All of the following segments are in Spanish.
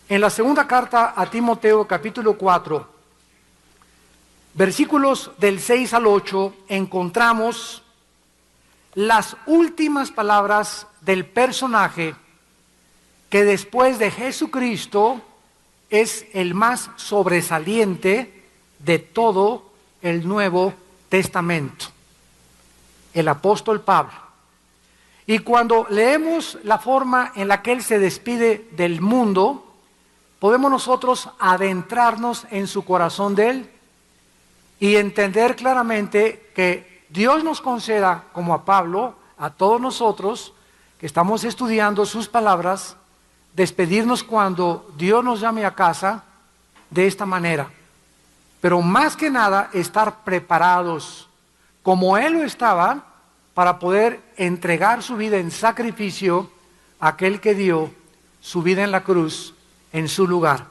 En la segunda carta a Timoteo, capítulo 4, versículos del 6 al 8, encontramos las últimas palabras del personaje que después de Jesucristo es el más sobresaliente de todo el Nuevo Testamento, el apóstol Pablo. Y cuando leemos la forma en la que él se despide del mundo, podemos nosotros adentrarnos en su corazón de él y entender claramente que Dios nos conceda, como a Pablo, a todos nosotros que estamos estudiando sus palabras, despedirnos cuando Dios nos llame a casa de esta manera. Pero más que nada, estar preparados como Él lo estaba para poder entregar su vida en sacrificio a aquel que dio su vida en la cruz en su lugar.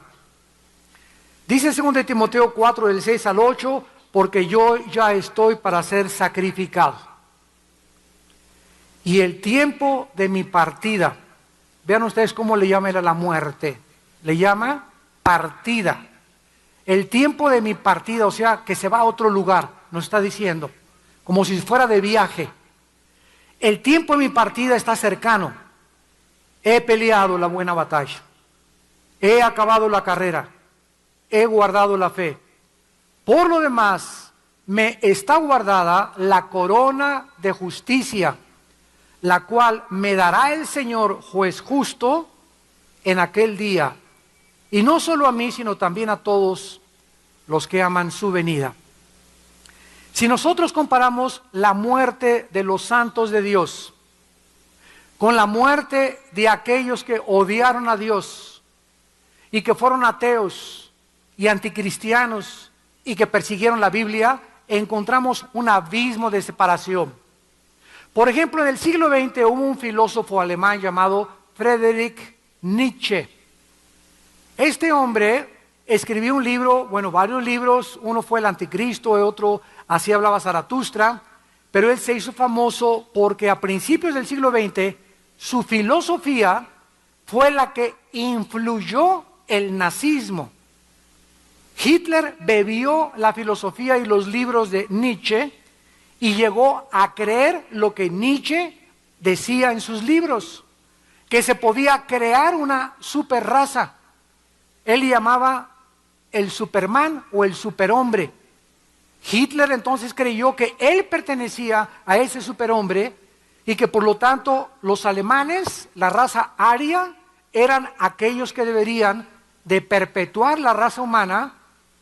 Dice 2 Timoteo 4, del 6 al 8, porque yo ya estoy para ser sacrificado. Y el tiempo de mi partida, vean ustedes cómo le llama él a la muerte, le llama partida. El tiempo de mi partida, o sea, que se va a otro lugar, nos está diciendo, como si fuera de viaje. El tiempo de mi partida está cercano. He peleado la buena batalla. He acabado la carrera. He guardado la fe. Por lo demás, me está guardada la corona de justicia, la cual me dará el Señor, juez justo, en aquel día. Y no solo a mí, sino también a todos los que aman su venida. Si nosotros comparamos la muerte de los santos de Dios con la muerte de aquellos que odiaron a Dios y que fueron ateos y anticristianos y que persiguieron la Biblia, encontramos un abismo de separación. Por ejemplo, en el siglo XX hubo un filósofo alemán llamado Friedrich Nietzsche. Este hombre escribió un libro, bueno, varios libros, uno fue El Anticristo, el otro Así hablaba Zaratustra, pero él se hizo famoso porque a principios del siglo XX su filosofía fue la que influyó el nazismo. Hitler bebió la filosofía y los libros de Nietzsche y llegó a creer lo que Nietzsche decía en sus libros, que se podía crear una superraza. Él llamaba el Superman o el superhombre. Hitler entonces creyó que él pertenecía a ese superhombre y que por lo tanto los alemanes, la raza aria, eran aquellos que deberían de perpetuar la raza humana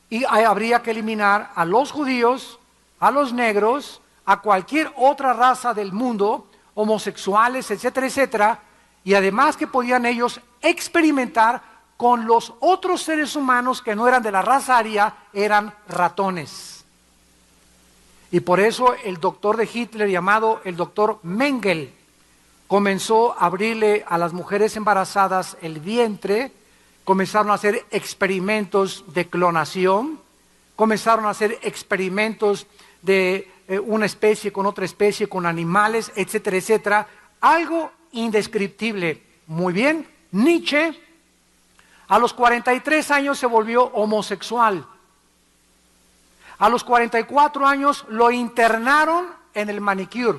y habría que eliminar a los judíos, a los negros, a cualquier otra raza del mundo, homosexuales, etcétera, etcétera, y además que podían ellos experimentar con los otros seres humanos que no eran de la raza aria, eran ratones. Y por eso el doctor de Hitler, llamado el doctor Mengele, comenzó a abrirle a las mujeres embarazadas el vientre, comenzaron a hacer experimentos de clonación, comenzaron a hacer experimentos de una especie con otra especie, con animales, etcétera, etcétera. Algo indescriptible. Muy bien, Nietzsche a los 43 años se volvió homosexual. A los 44 años lo internaron en el manicure.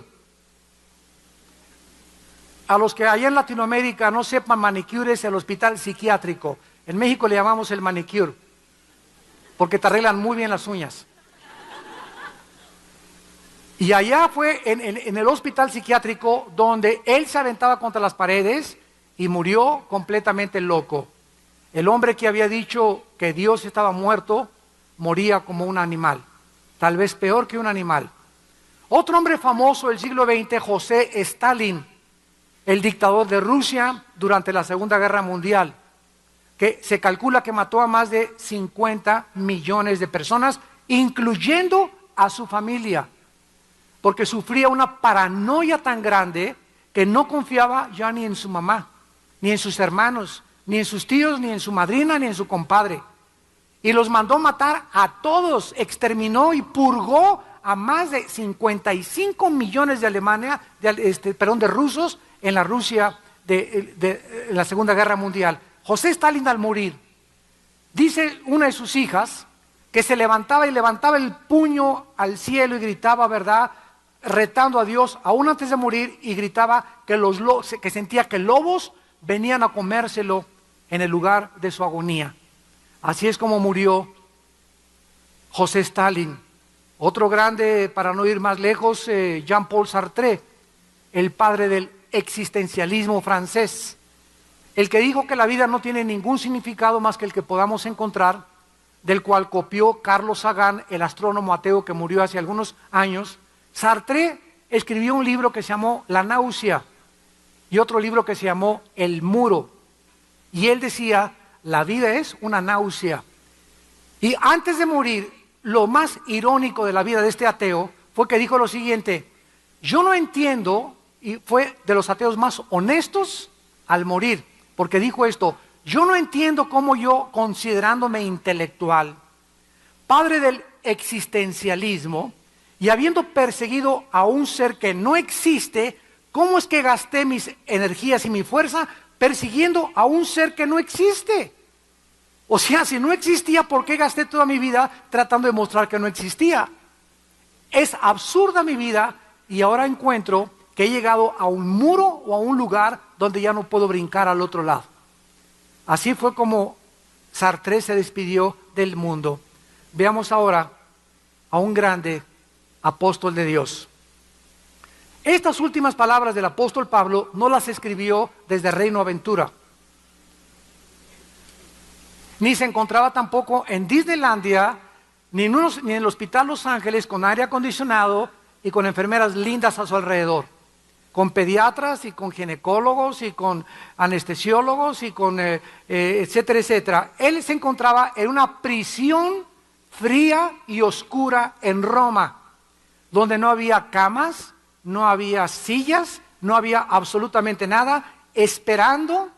A los que allá en Latinoamérica no sepan, manicure es el hospital psiquiátrico. En México le llamamos el manicure, porque te arreglan muy bien las uñas. Y allá fue en el hospital psiquiátrico donde él se aventaba contra las paredes y murió completamente loco. El hombre que había dicho que Dios estaba muerto, moría como un animal, tal vez peor que un animal. Otro hombre famoso del siglo XX, José Stalin, el dictador de Rusia durante la Segunda Guerra Mundial, que se calcula que mató a más de 50 millones de personas, incluyendo a su familia, porque sufría una paranoia tan grande que no confiaba ya ni en su mamá, ni en sus hermanos, ni en sus tíos, ni en su madrina, ni en su compadre. Y los mandó matar a todos, exterminó y purgó a más de 55 millones de de rusos en la Rusia de la Segunda Guerra Mundial. José Stalin, al morir, dice una de sus hijas que se levantaba y levantaba el puño al cielo y gritaba, ¿verdad?, retando a Dios, aún antes de morir, y gritaba que sentía que lobos venían a comérselo en el lugar de su agonía. Así es como murió José Stalin. Otro grande, para no ir más lejos, Jean-Paul Sartre, el padre del existencialismo francés, el que dijo que la vida no tiene ningún significado más que el que podamos encontrar, del cual copió Carlos Sagan, el astrónomo ateo que murió hace algunos años. Sartre escribió un libro que se llamó La náusea y otro libro que se llamó El muro. Y él decía, la vida es una náusea. Y antes de morir, lo más irónico de la vida de este ateo fue que dijo lo siguiente: yo no entiendo, y fue de los ateos más honestos al morir, porque dijo esto: yo no entiendo cómo yo, considerándome intelectual, padre del existencialismo, y habiendo perseguido a un ser que no existe, ¿cómo es que gasté mis energías y mi fuerza persiguiendo a un ser que no existe? O sea, si no existía, ¿por qué gasté toda mi vida tratando de mostrar que no existía? Es absurda mi vida, y ahora encuentro que he llegado a un muro o a un lugar donde ya no puedo brincar al otro lado. Así fue como Sartre se despidió del mundo. Veamos ahora a un grande apóstol de Dios. Estas últimas palabras del apóstol Pablo no las escribió desde Reino Aventura, ni se encontraba tampoco en Disneylandia, ni en el Hospital Los Ángeles con aire acondicionado y con enfermeras lindas a su alrededor, con pediatras y con ginecólogos y con anestesiólogos y con etcétera, etcétera. Él se encontraba en una prisión fría y oscura en Roma, donde no había camas, no había sillas, no había absolutamente nada, esperando.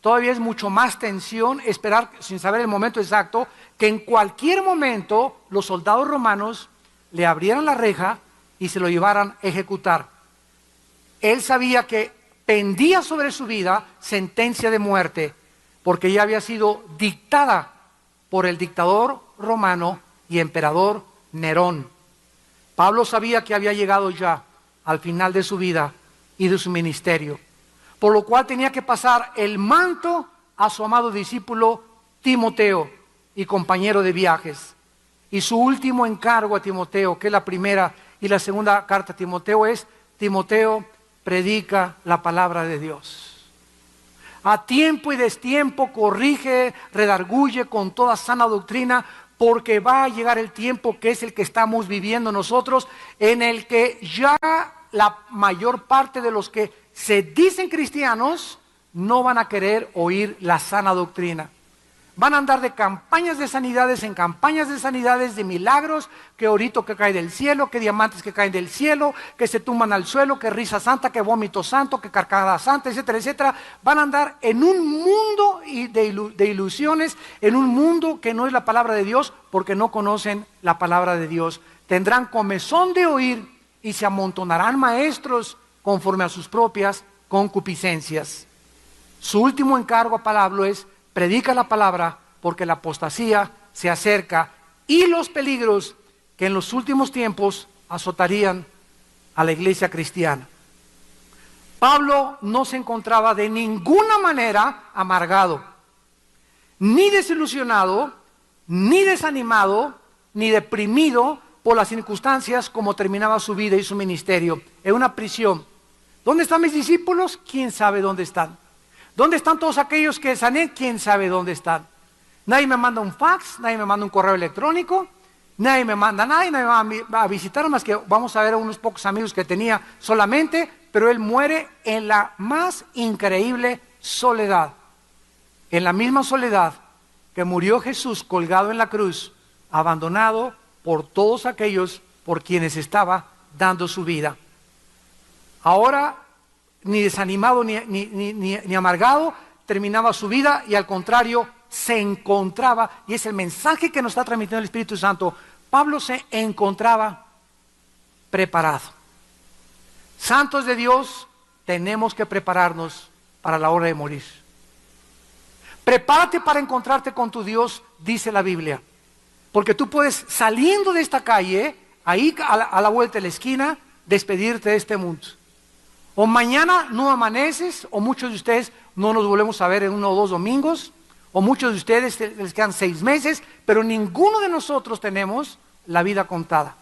Todavía es mucho más tensión esperar, sin saber el momento exacto, que en cualquier momento los soldados romanos le abrieran la reja y se lo llevaran a ejecutar. Él sabía que pendía sobre su vida sentencia de muerte, porque ya había sido dictada por el dictador romano y emperador Nerón. Pablo sabía que había llegado ya al final de su vida y de su ministerio, por lo cual tenía que pasar el manto a su amado discípulo Timoteo y compañero de viajes. Y su último encargo a Timoteo, que es la primera y la segunda carta a Timoteo, es: Timoteo, predica la palabra de Dios. A tiempo y destiempo corrige, redarguye con toda sana doctrina, porque va a llegar el tiempo, que es el que estamos viviendo nosotros, en el que ya la mayor parte de los que se dicen cristianos no van a querer oír la sana doctrina. Van a andar de campañas de sanidades en campañas de sanidades, de milagros, que orito que cae del cielo, que diamantes que caen del cielo, que se tumban al suelo, que risa santa, que vómito santo, que carcajada santa, etcétera, etcétera. Van a andar en un mundo de ilusiones, en un mundo que no es la palabra de Dios, porque no conocen la palabra de Dios. Tendrán comezón de oír y se amontonarán maestros conforme a sus propias concupiscencias. Su último encargo a Pablo es: predica la palabra, porque la apostasía se acerca y los peligros que en los últimos tiempos azotarían a la iglesia cristiana. Pablo no se encontraba de ninguna manera amargado, ni desilusionado, ni desanimado, ni deprimido por las circunstancias como terminaba su vida y su ministerio, en una prisión. ¿Dónde están mis discípulos? ¿Quién sabe dónde están? ¿Dónde están todos aquellos que sané? ¿Quién sabe dónde están? Nadie me manda un fax, nadie me manda un correo electrónico, nadie me manda nadie me va a visitar, más que vamos a ver a unos pocos amigos que tenía solamente, pero él muere en la más increíble soledad, en la misma soledad que murió Jesús colgado en la cruz, abandonado por todos aquellos por quienes estaba dando su vida. Ahora, ni desanimado ni amargado, terminaba su vida, y al contrario, se encontraba, y es el mensaje que nos está transmitiendo el Espíritu Santo, Pablo se encontraba preparado. Santos de Dios, tenemos que prepararnos para la hora de morir. Prepárate para encontrarte con tu Dios, dice la Biblia. Porque tú puedes, saliendo de esta calle, ahí a la vuelta de la esquina, despedirte de este mundo. O mañana no amaneces, o muchos de ustedes no nos volvemos a ver en 1 o 2 domingos, o muchos de ustedes les quedan 6 meses, pero ninguno de nosotros tenemos la vida contada.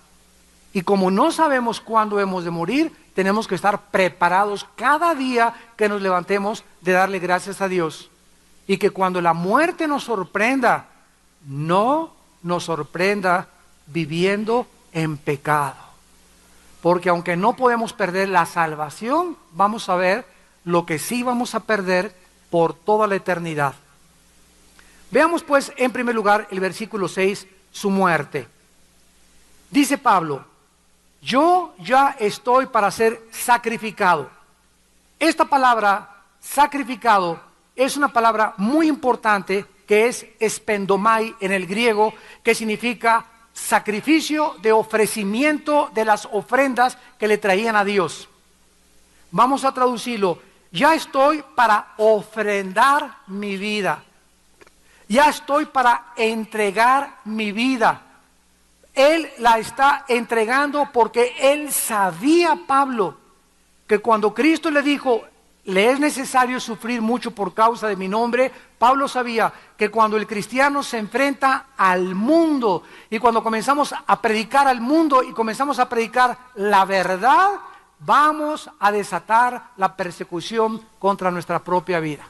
Y como no sabemos cuándo hemos de morir, tenemos que estar preparados cada día que nos levantemos de darle gracias a Dios. Y que cuando la muerte nos sorprenda, no nos sorprenda viviendo en pecado. Porque aunque no podemos perder la salvación, vamos a ver lo que sí vamos a perder por toda la eternidad. Veamos pues en primer lugar el versículo 6, su muerte. Dice Pablo, yo ya estoy para ser sacrificado. Esta palabra, sacrificado, es una palabra muy importante que es espendomai en el griego, que significa sacrificio de ofrecimiento de las ofrendas que le traían a Dios. Vamos a traducirlo, ya estoy para ofrendar mi vida. Ya estoy para entregar mi vida. Él la está entregando porque él sabía, Pablo, que cuando Cristo le dijo, le es necesario sufrir mucho por causa de mi nombre, Pablo sabía que cuando el cristiano se enfrenta al mundo y cuando comenzamos a predicar al mundo y comenzamos a predicar la verdad, vamos a desatar la persecución contra nuestra propia vida.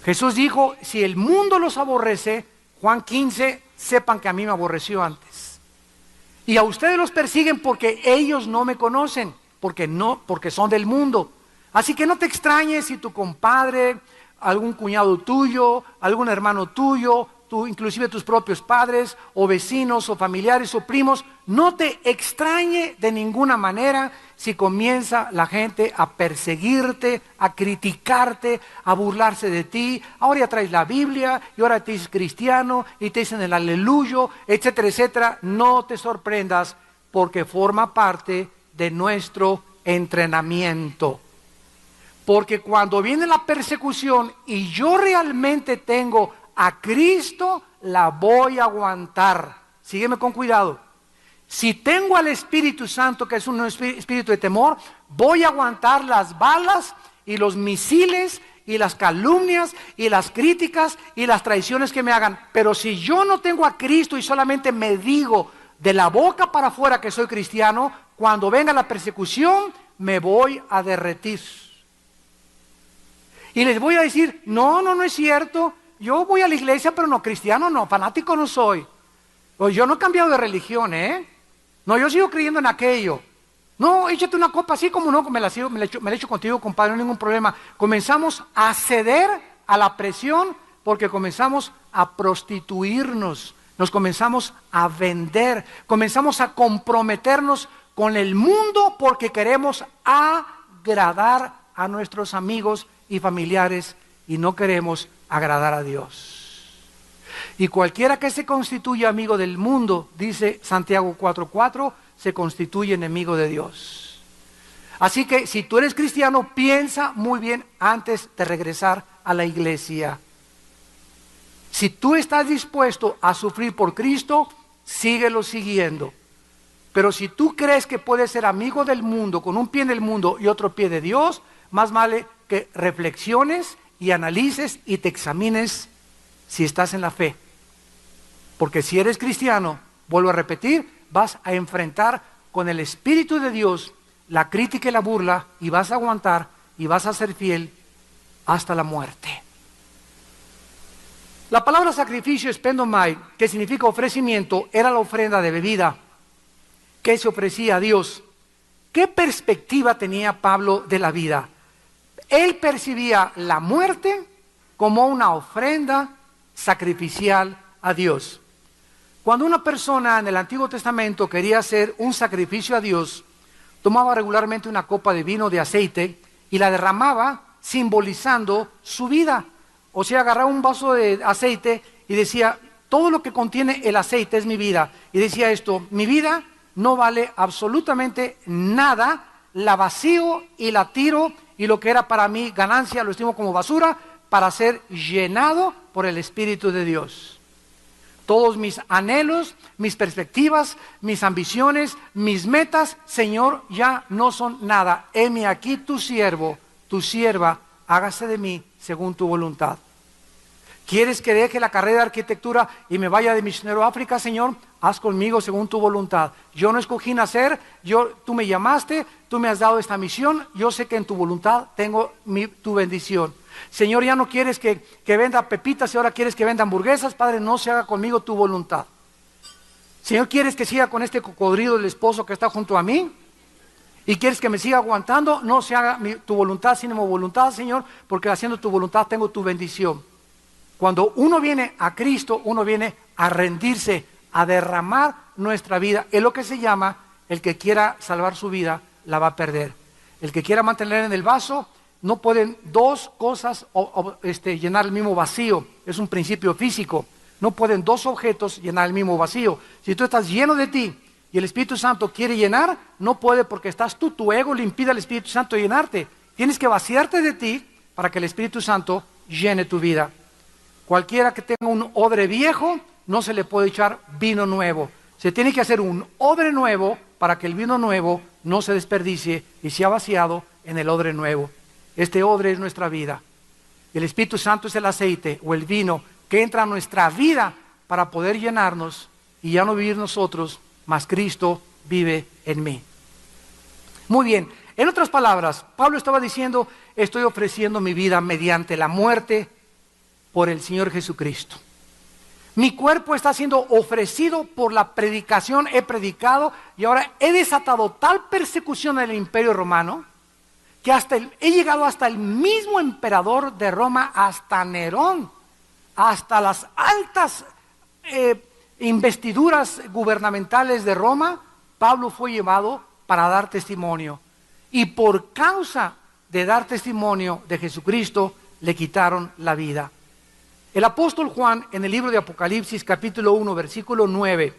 Jesús dijo, si el mundo los aborrece, Juan 15, sepan que a mí me aborreció antes. Y a ustedes los persiguen porque ellos no me conocen, porque son del mundo. Así que no te extrañes si tu compadre, algún cuñado tuyo, algún hermano tuyo, inclusive tus propios padres, o vecinos, o familiares, o primos, no te extrañe de ninguna manera si comienza la gente a perseguirte, a criticarte, a burlarse de ti. Ahora ya traes la Biblia, y ahora te dices cristiano, y te dicen el aleluyo, etcétera, etcétera. No te sorprendas, porque forma parte de nuestro entrenamiento. Porque cuando viene la persecución y yo realmente tengo a Cristo, la voy a aguantar. Sígueme con cuidado. Si tengo al Espíritu Santo, que es un espíritu de temor, voy a aguantar las balas y los misiles y las calumnias y las críticas y las traiciones que me hagan. Pero si yo no tengo a Cristo y solamente me digo de la boca para afuera que soy cristiano, cuando venga la persecución me voy a derretir. Y les voy a decir, no es cierto, yo voy a la iglesia pero no cristiano, no, fanático no soy. O yo no he cambiado de religión, No, yo sigo creyendo en aquello. No, échate una copa así como no, me la echo contigo, compadre, no hay ningún problema. Comenzamos a ceder a la presión porque comenzamos a prostituirnos, nos comenzamos a vender, comenzamos a comprometernos con el mundo porque queremos agradar a nuestros amigos y familiares y no queremos agradar a Dios. Y cualquiera que se constituya amigo del mundo, dice Santiago 4:4, se constituye enemigo de Dios. Así que si tú eres cristiano, piensa muy bien antes de regresar a la iglesia. Si tú estás dispuesto a sufrir por Cristo, síguelo siguiendo. Pero si tú crees que puedes ser amigo del mundo, con un pie en el mundo y otro pie de Dios, más vale que reflexiones y analices y te examines si estás en la fe. Porque si eres cristiano, vuelvo a repetir, vas a enfrentar con el Espíritu de Dios la crítica y la burla y vas a aguantar y vas a ser fiel hasta la muerte. La palabra sacrificio, espendomai, que significa ofrecimiento, era la ofrenda de bebida que se ofrecía a Dios. ¿Qué perspectiva tenía Pablo de la vida? Él percibía la muerte como una ofrenda sacrificial a Dios. Cuando una persona en el Antiguo Testamento quería hacer un sacrificio a Dios, tomaba regularmente una copa de vino de aceite y la derramaba simbolizando su vida. O sea, agarraba un vaso de aceite y decía, todo lo que contiene el aceite es mi vida. Y decía esto, mi vida no vale absolutamente nada, la vacío y la tiro y lo que era para mí ganancia lo estimo como basura para ser llenado por el Espíritu de Dios. Todos mis anhelos, mis perspectivas, mis ambiciones, mis metas, Señor, ya no son nada. Heme aquí tu siervo, tu sierva, hágase de mí según tu voluntad. ¿Quieres que deje la carrera de arquitectura y me vaya de misionero a África, Señor? Haz conmigo según tu voluntad. Yo no escogí nacer, tú me llamaste, tú me has dado esta misión, yo sé que en tu voluntad tengo tu bendición. Señor, ya no quieres que venda pepitas y ahora quieres que venda hamburguesas, Padre, no se haga conmigo tu voluntad. Señor, ¿quieres que siga con este cocodrilo del esposo que está junto a mí? ¿Y quieres que me siga aguantando? No se haga tu voluntad sino mi voluntad, Señor, porque haciendo tu voluntad tengo tu bendición. Cuando uno viene a Cristo, uno viene a rendirse, a derramar nuestra vida. Es lo que se llama, el que quiera salvar su vida, la va a perder. El que quiera mantener en el vaso, no pueden dos cosas llenar el mismo vacío. Es un principio físico. No pueden dos objetos llenar el mismo vacío. Si tú estás lleno de ti y el Espíritu Santo quiere llenar, no puede porque estás tú, tu ego le impide al Espíritu Santo llenarte. Tienes que vaciarte de ti para que el Espíritu Santo llene tu vida. Cualquiera que tenga un odre viejo, no se le puede echar vino nuevo. Se tiene que hacer un odre nuevo para que el vino nuevo no se desperdicie y sea vaciado en el odre nuevo. Este odre es nuestra vida. El Espíritu Santo es el aceite o el vino que entra a nuestra vida para poder llenarnos y ya no vivir nosotros, mas Cristo vive en mí. Muy bien, en otras palabras, Pablo estaba diciendo, estoy ofreciendo mi vida mediante la muerte por el Señor Jesucristo. Mi cuerpo está siendo ofrecido por la predicación, he predicado y ahora he desatado tal persecución en el Imperio Romano que he llegado hasta el mismo emperador de Roma, hasta Nerón, hasta las altas investiduras gubernamentales de Roma. Pablo fue llevado para dar testimonio y por causa de dar testimonio de Jesucristo le quitaron la vida. El apóstol Juan, en el libro de Apocalipsis, capítulo 1, versículo 9,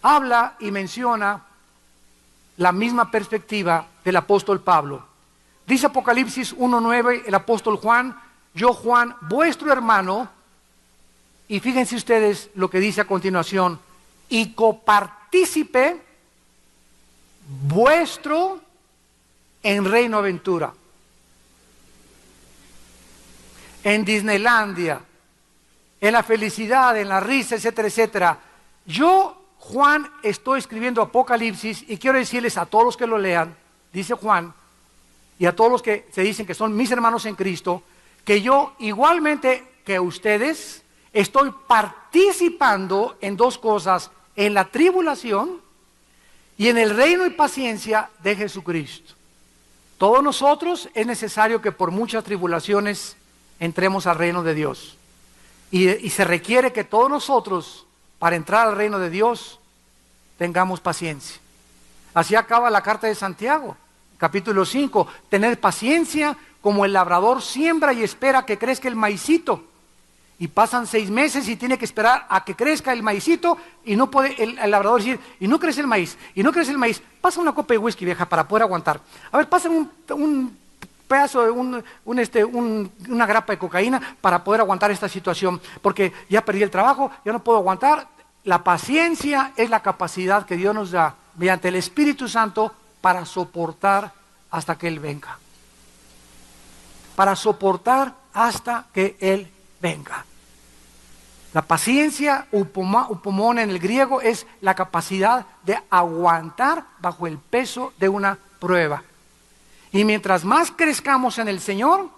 habla y menciona la misma perspectiva del apóstol Pablo. Dice Apocalipsis 1:9, el apóstol Juan, yo Juan, vuestro hermano, y fíjense ustedes lo que dice a continuación, y copartícipe vuestro en Reino Aventura, en Disneylandia, en la felicidad, en la risa, etcétera, etcétera. Yo, Juan, estoy escribiendo Apocalipsis y quiero decirles a todos los que lo lean, dice Juan, y a todos los que se dicen que son mis hermanos en Cristo, que yo igualmente que ustedes estoy participando en dos cosas, en la tribulación y en el reino y paciencia de Jesucristo. Todos nosotros es necesario que por muchas tribulaciones entremos al reino de Dios. Y se requiere que todos nosotros, para entrar al reino de Dios, tengamos paciencia. Así acaba la carta de Santiago, capítulo 5. Tener paciencia como el labrador siembra y espera que crezca el maicito. Y pasan 6 meses y tiene que esperar a que crezca el maicito y no puede el labrador decir, y no crece el maíz, y no crece el maíz. Pasa una copa de whisky, vieja, para poder aguantar. A ver, pasa un pedazo de una grapa de cocaína para poder aguantar esta situación, porque ya perdí el trabajo, ya no puedo aguantar. La paciencia es la capacidad que Dios nos da mediante el Espíritu Santo para soportar hasta que Él venga. Para soportar hasta que Él venga. La paciencia, upomón en el griego, es la capacidad de aguantar bajo el peso de una prueba. Y mientras más crezcamos en el Señor,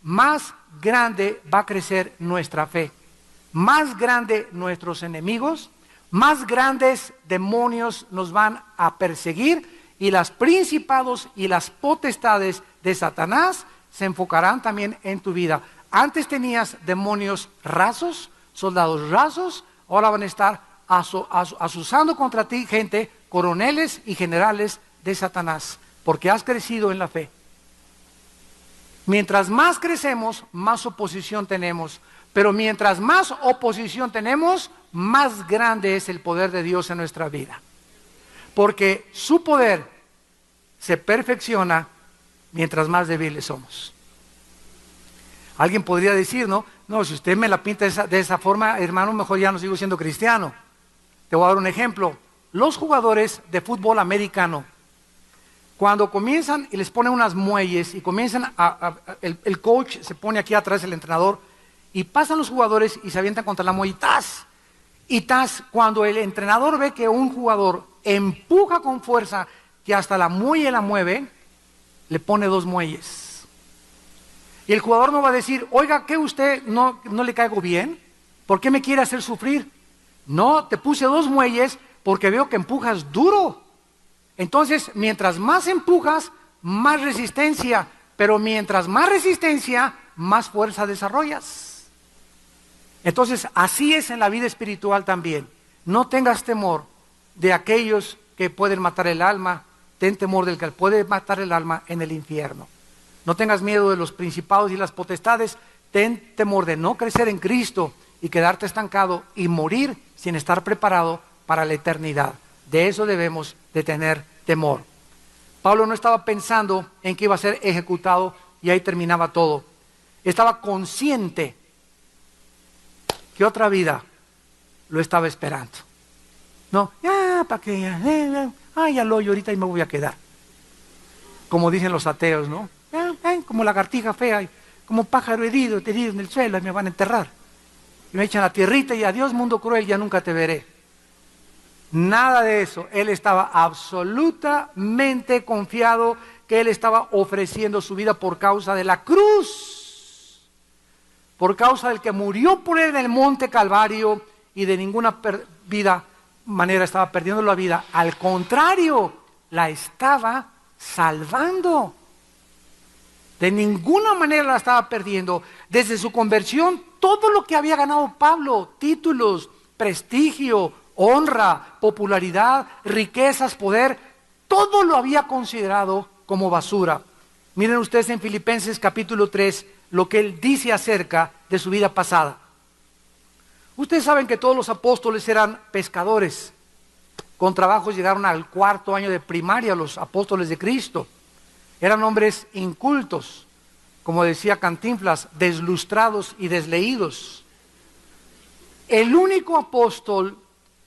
más grande va a crecer nuestra fe. Más grande nuestros enemigos, más grandes demonios nos van a perseguir y los principados y las potestades de Satanás se enfocarán también en tu vida. Antes tenías demonios rasos, soldados rasos, ahora van a estar asusando contra ti gente, coroneles y generales de Satanás, porque has crecido en la fe. Mientras más crecemos, más oposición tenemos, pero mientras más oposición tenemos, más grande es el poder de Dios en nuestra vida, porque su poder se perfecciona mientras más débiles somos. Alguien podría decir, no, si usted me la pinta de esa forma, hermano, mejor ya no sigo siendo cristiano. Te voy a dar un ejemplo. Los jugadores de fútbol americano, cuando comienzan y les ponen unas muelles y comienzan el coach se pone aquí atrás, el entrenador, y pasan los jugadores y se avientan contra la muelle, ¡tas! Y ¡tas! Cuando el entrenador ve que un jugador empuja con fuerza, que hasta la muelle la mueve, le pone 2 muelles. Y el jugador no va a decir, oiga, ¿qué usted no le caigo bien? ¿Por qué me quiere hacer sufrir? No, te puse 2 muelles porque veo que empujas duro. Entonces, mientras más empujas, más resistencia. Pero mientras más resistencia, más fuerza desarrollas. Entonces, así es en la vida espiritual también. No tengas temor de aquellos que pueden matar el alma. Ten temor del que puede matar el alma en el infierno. No tengas miedo de los principados y las potestades. Ten temor de no crecer en Cristo y quedarte estancado y morir sin estar preparado para la eternidad. De eso debemos de tener temor. Pablo no estaba pensando en que iba a ser ejecutado y ahí terminaba todo. Estaba consciente que otra vida lo estaba esperando. No, para que ya lo oyo ahorita y me voy a quedar. Como dicen los ateos, ¿no? Como lagartija fea, como pájaro herido en el suelo y me van a enterrar. Y me echan la tierrita y adiós mundo cruel, ya nunca te veré. Nada de eso. Él estaba absolutamente confiado que él estaba ofreciendo su vida por causa de la cruz. Por causa del que murió por él en el monte Calvario y de ninguna manera estaba perdiendo la vida. Al contrario, la estaba salvando. De ninguna manera la estaba perdiendo. Desde su conversión, todo lo que había ganado Pablo, títulos, prestigio, honra, popularidad, riquezas, poder, todo lo había considerado como basura. Miren ustedes en Filipenses capítulo 3 lo que él dice acerca de su vida pasada. Ustedes saben que todos los apóstoles eran pescadores. Con trabajos llegaron al 4º año de primaria los apóstoles de Cristo. Eran hombres incultos, como decía Cantinflas, deslustrados y desleídos. El único apóstol,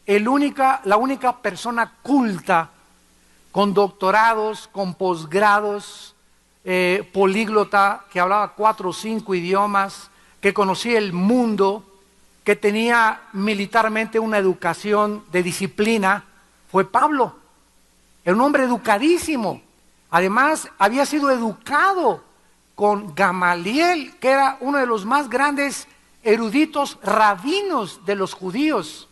la única persona culta, con doctorados, con posgrados, políglota, que hablaba 4 o 5 idiomas, que conocía el mundo, que tenía militarmente una educación de disciplina, fue Pablo. Era un hombre educadísimo. Además, había sido educado con Gamaliel, que era uno de los más grandes eruditos rabinos de los judíos.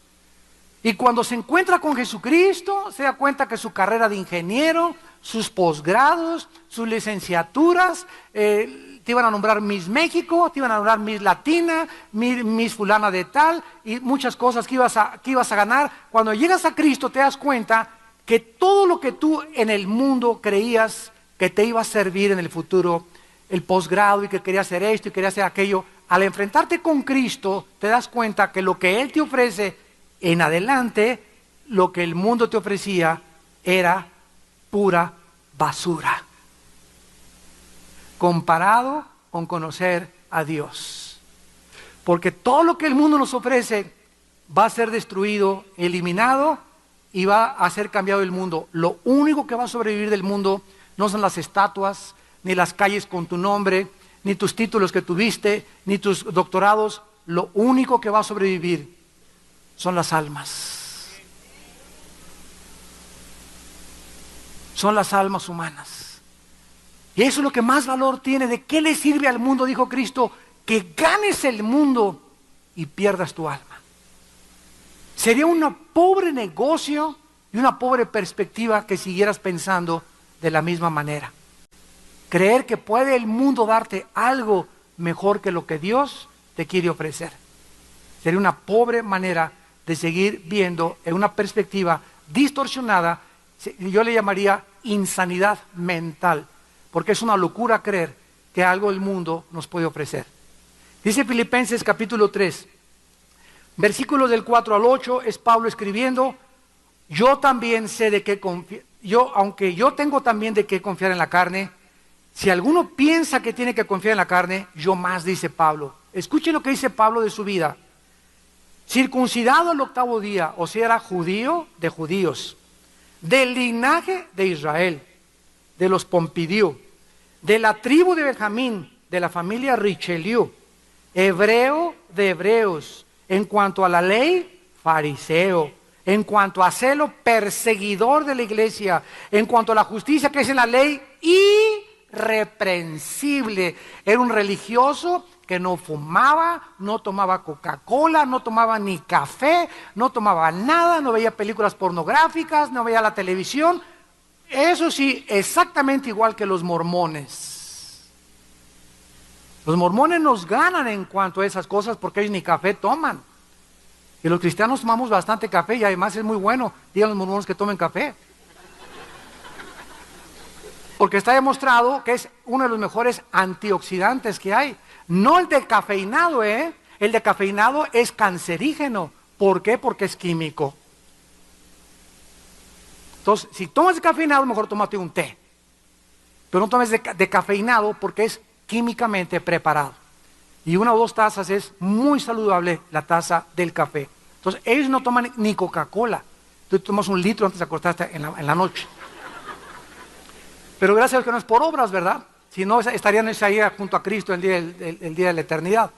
Y cuando se encuentra con Jesucristo, se da cuenta que su carrera de ingeniero, sus posgrados, sus licenciaturas, te iban a nombrar Miss México, te iban a nombrar Miss Latina, Miss fulana de tal, y muchas cosas que ibas a ganar. Cuando llegas a Cristo te das cuenta que todo lo que tú en el mundo creías que te iba a servir en el futuro, el posgrado y que querías hacer esto y querías hacer aquello, al enfrentarte con Cristo te das cuenta que lo que Él te ofrece en adelante, lo que el mundo te ofrecía era pura basura, comparado con conocer a Dios. Porque todo lo que el mundo nos ofrece va a ser destruido, eliminado, y va a ser cambiado el mundo. Lo único que va a sobrevivir del mundo no son las estatuas, ni las calles con tu nombre, ni tus títulos que tuviste, ni tus doctorados. Lo único que va a sobrevivir son las almas. Son las almas humanas. Y eso es lo que más valor tiene. ¿De qué le sirve al mundo? Dijo Cristo, que ganes el mundo y pierdas tu alma. Sería un pobre negocio y una pobre perspectiva que siguieras pensando de la misma manera. Creer que puede el mundo darte algo mejor que lo que Dios te quiere ofrecer. Sería una pobre manera de seguir viendo en una perspectiva distorsionada. Yo le llamaría insanidad mental, porque es una locura creer que algo el mundo nos puede ofrecer. Dice Filipenses capítulo 3. Versículos del 4 al 8, es Pablo escribiendo, yo también sé de qué confiar, aunque yo tengo también de qué confiar en la carne, Si alguno piensa que tiene que confiar en la carne, yo más, dice Pablo. Escuchen lo que dice Pablo de su vida. Circuncidado al 8º día, o sea, era judío de judíos, del linaje de Israel, de los Pompidiu, de la tribu de Benjamín, de la familia Richelieu, hebreo de hebreos, en cuanto a la ley, fariseo, en cuanto a celo, perseguidor de la iglesia, en cuanto a la justicia que es en la ley, irreprensible. Era un religioso que no fumaba, no tomaba Coca-Cola, no tomaba ni café, no tomaba nada, no veía películas pornográficas, no veía la televisión. Eso sí, exactamente igual que los mormones. Los mormones nos ganan en cuanto a esas cosas porque ellos ni café toman. Y los cristianos tomamos bastante café y además es muy bueno. Digan los mormones que tomen café. Porque está demostrado que es uno de los mejores antioxidantes que hay. No el decafeinado, El decafeinado es cancerígeno. ¿Por qué? Porque es químico. Entonces, si tomas decafeinado, mejor tómate un té. Pero no tomes decafeinado porque es químicamente preparado. Y 1 o 2 tazas es muy saludable la taza del café. Entonces, ellos no toman ni Coca-Cola. Tú tomas 1 litro antes de acostarte en la noche. Pero gracias a Dios que no es por obras, ¿verdad? Si no, estarían ahí junto a Cristo el día de la eternidad.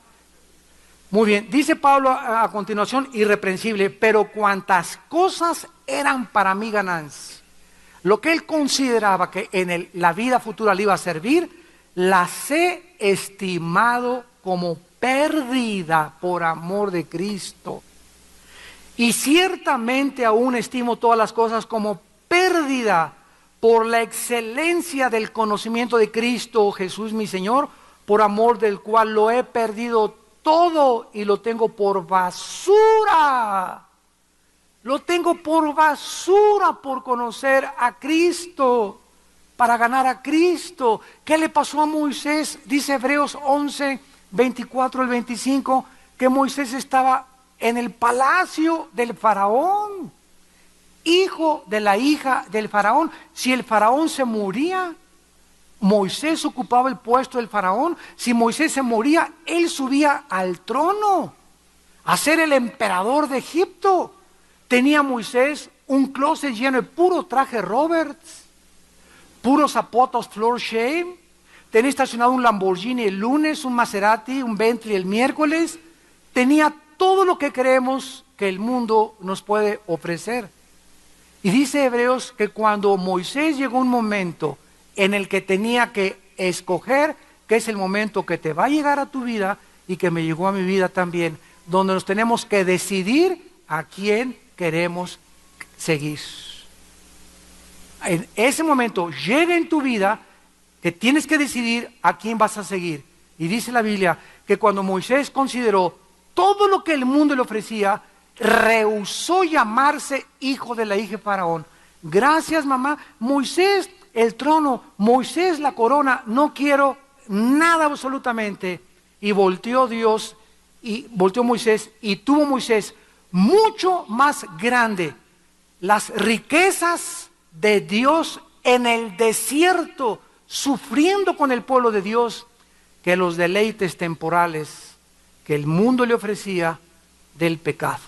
Muy bien, dice Pablo a continuación, irreprensible, pero cuantas cosas eran para mí ganancia, lo que él consideraba que en la vida futura le iba a servir, las he estimado como pérdida por amor de Cristo. Y ciertamente aún estimo todas las cosas como pérdida por la excelencia del conocimiento de Cristo Jesús mi Señor, por amor del cual lo he perdido todo y lo tengo por basura. Lo tengo por basura por conocer a Cristo, para ganar a Cristo. ¿Qué le pasó a Moisés? Dice Hebreos 11, 24 al 25, que Moisés estaba en el palacio del faraón, hijo de la hija del faraón. Si el faraón se moría, Moisés ocupaba el puesto del faraón. Si Moisés se moría, él subía al trono a ser el emperador de Egipto. Tenía Moisés un closet lleno de puro traje Roberts, puros zapatos Floor Shame. Tenía estacionado un Lamborghini el lunes, un Maserati, un Bentley el miércoles. Tenía todo lo que creemos que el mundo nos puede ofrecer. Y dice Hebreos que cuando Moisés llegó un momento en el que tenía que escoger, que es el momento que te va a llegar a tu vida y que me llegó a mi vida también, donde nos tenemos que decidir a quién queremos seguir. En ese momento llega en tu vida que tienes que decidir a quién vas a seguir. Y dice la Biblia que cuando Moisés consideró todo lo que el mundo le ofrecía, rehusó llamarse hijo de la hija de Faraón. Gracias, mamá. Moisés, el trono. Moisés, la corona. No quiero nada absolutamente. Y volteó Dios, y volteó Moisés, y tuvo Moisés mucho más grande las riquezas de Dios en el desierto, sufriendo con el pueblo de Dios, que los deleites temporales que el mundo le ofrecía del pecado.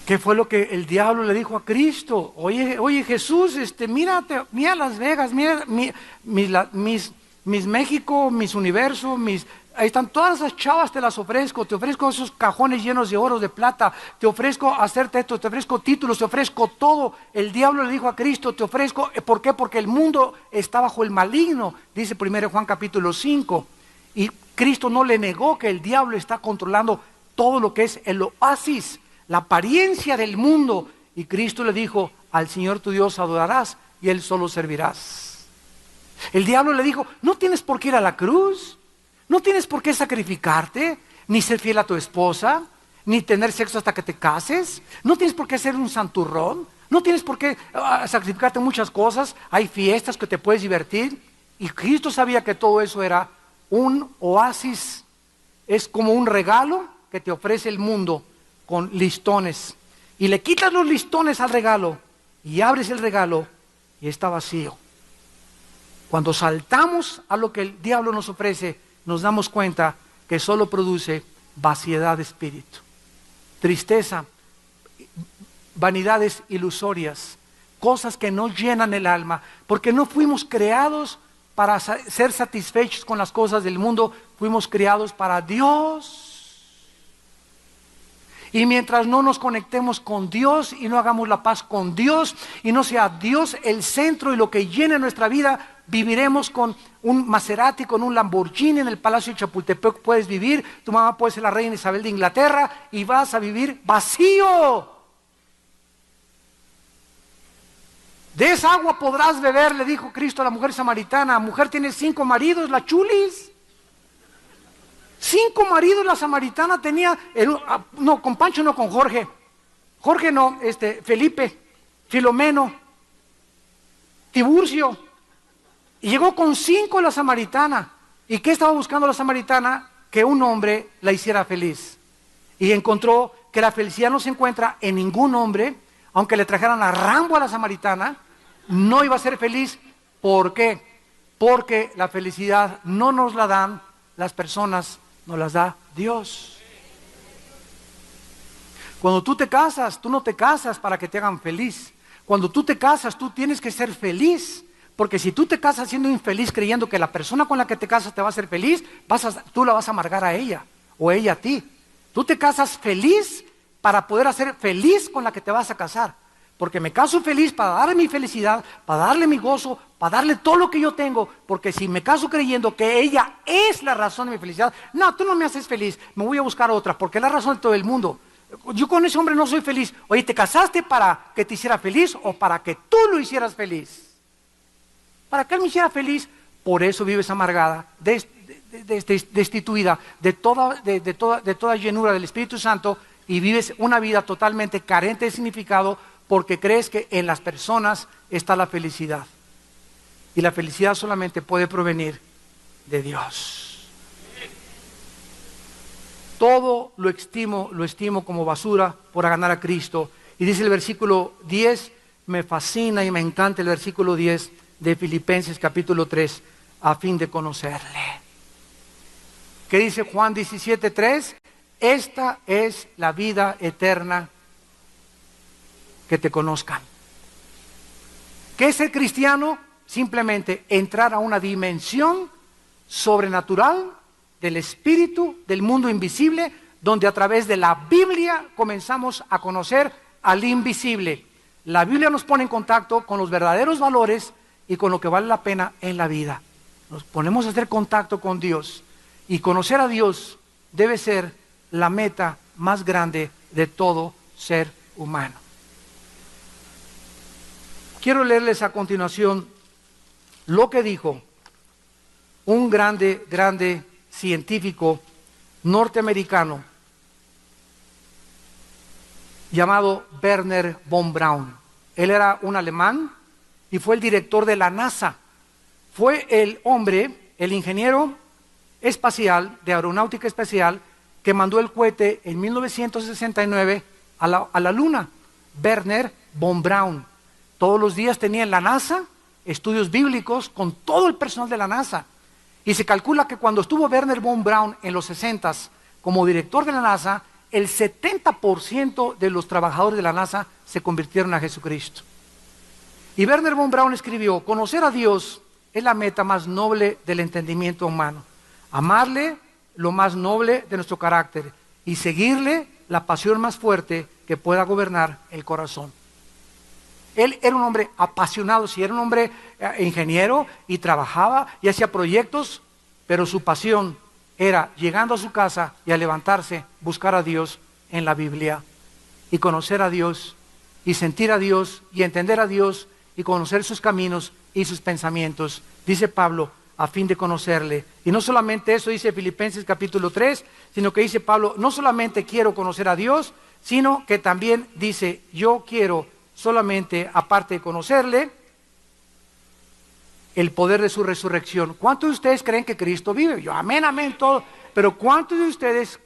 ¿Qué fue lo que el diablo le dijo a Cristo? Oye Jesús, mira Las Vegas, mira mis México, mis Universo, ahí están todas esas chavas, te ofrezco esos cajones llenos de oro, de plata, te ofrezco hacerte esto, te ofrezco títulos, te ofrezco todo. El diablo le dijo a Cristo, te ofrezco, ¿por qué? Porque el mundo está bajo el maligno, dice 1 Juan capítulo 5, y Cristo no le negó que el diablo está controlando todo lo que es el oasis, la apariencia del mundo, y Cristo le dijo, al Señor tu Dios adorarás y Él solo servirás. El diablo le dijo, no tienes por qué ir a la cruz, no tienes por qué sacrificarte, ni ser fiel a tu esposa, ni tener sexo hasta que te cases, no tienes por qué ser un santurrón, no tienes por qué sacrificarte muchas cosas, hay fiestas que te puedes divertir. Y Cristo sabía que todo eso era un oasis, es como un regalo que te ofrece el mundo con listones, y le quitas los listones al regalo y abres el regalo y está vacío. Cuando saltamos a lo que el diablo nos ofrece, nos damos cuenta que solo produce vaciedad de espíritu, tristeza, vanidades ilusorias, cosas que no llenan el alma, porque no fuimos creados para ser satisfechos con las cosas del mundo, fuimos creados para Dios. Y mientras no nos conectemos con Dios y no hagamos la paz con Dios y no sea Dios el centro y lo que llene nuestra vida, viviremos con un Maserati, con un Lamborghini en el Palacio de Chapultepec. Puedes vivir, tu mamá puede ser la reina Isabel de Inglaterra y vas a vivir vacío. De esa agua podrás beber, le dijo Cristo a la mujer samaritana. Mujer, tiene 5 maridos, la chulis. 5 maridos la samaritana tenía, no, con Pancho no, con Jorge. Jorge no, Felipe, Filomeno, Tiburcio. Y llegó con 5 la samaritana. ¿Y qué estaba buscando la samaritana? Que un hombre la hiciera feliz. Y encontró que la felicidad no se encuentra en ningún hombre, aunque le trajeran a Rambo a la samaritana, no iba a ser feliz. ¿Por qué? Porque la felicidad no nos la dan las personas, nos las da Dios. Cuando tú te casas, tú no te casas para que te hagan feliz. Cuando tú te casas, tú tienes que ser feliz. Porque si tú te casas siendo infeliz creyendo que la persona con la que te casas te va a hacer feliz, tú la vas a amargar a ella o ella a ti. Tú te casas feliz para poder hacer feliz con la que te vas a casar. Porque me caso feliz para darle mi felicidad, para darle mi gozo, para darle todo lo que yo tengo. Porque si me caso creyendo que ella es la razón de mi felicidad, no, tú no me haces feliz, me voy a buscar otra, porque es la razón de todo el mundo. Yo con ese hombre no soy feliz. Oye, ¿te casaste para que te hiciera feliz o para que tú lo hicieras feliz? Para que él me hiciera feliz. Por eso vives amargada, destituida de toda llenura del Espíritu Santo, y vives una vida totalmente carente de significado, porque crees que en las personas está la felicidad. Y la felicidad solamente puede provenir de Dios. Todo lo estimo como basura por ganar a Cristo. Y dice el versículo 10, me fascina y me encanta el versículo 10 de Filipenses capítulo 3, a fin de conocerle. ¿Qué dice Juan 17:3? Esta es la vida eterna, que te conozcan. ¿Qué es ser cristiano? Simplemente entrar a una dimensión sobrenatural del espíritu, del mundo invisible, donde a través de la Biblia comenzamos a conocer al invisible. La Biblia nos pone en contacto con los verdaderos valores y con lo que vale la pena en la vida. Nos ponemos a hacer contacto con Dios, y conocer a Dios debe ser la meta más grande de todo ser humano. Quiero leerles a continuación lo que dijo un grande científico norteamericano llamado Wernher von Braun. Él era un alemán y fue el director de la NASA. Fue el hombre, el ingeniero espacial, de aeronáutica espacial, que mandó el cohete en 1969 a la Luna. Wernher von Braun. Todos los días tenía en la NASA estudios bíblicos con todo el personal de la NASA. Y se calcula que cuando estuvo Wernher von Braun en los 60s como director de la NASA, el 70% de los trabajadores de la NASA se convirtieron a Jesucristo. Y Wernher von Braun escribió: conocer a Dios es la meta más noble del entendimiento humano. Amarle, lo más noble de nuestro carácter, y seguirle, la pasión más fuerte que pueda gobernar el corazón. Él era un hombre apasionado, sí, era un hombre ingeniero y trabajaba y hacía proyectos, pero su pasión era, llegando a su casa y al levantarse, buscar a Dios en la Biblia y conocer a Dios y sentir a Dios y entender a Dios y conocer sus caminos y sus pensamientos. Dice Pablo, a fin de conocerle. Y no solamente eso dice Filipenses capítulo 3, sino que dice Pablo, no solamente quiero conocer a Dios, sino que también dice, yo quiero solamente, aparte de conocerle, el poder de su resurrección. ¿Cuántos de ustedes creen que Cristo vive? Yo, amén, amén, todo. Pero ¿cuántos de ustedes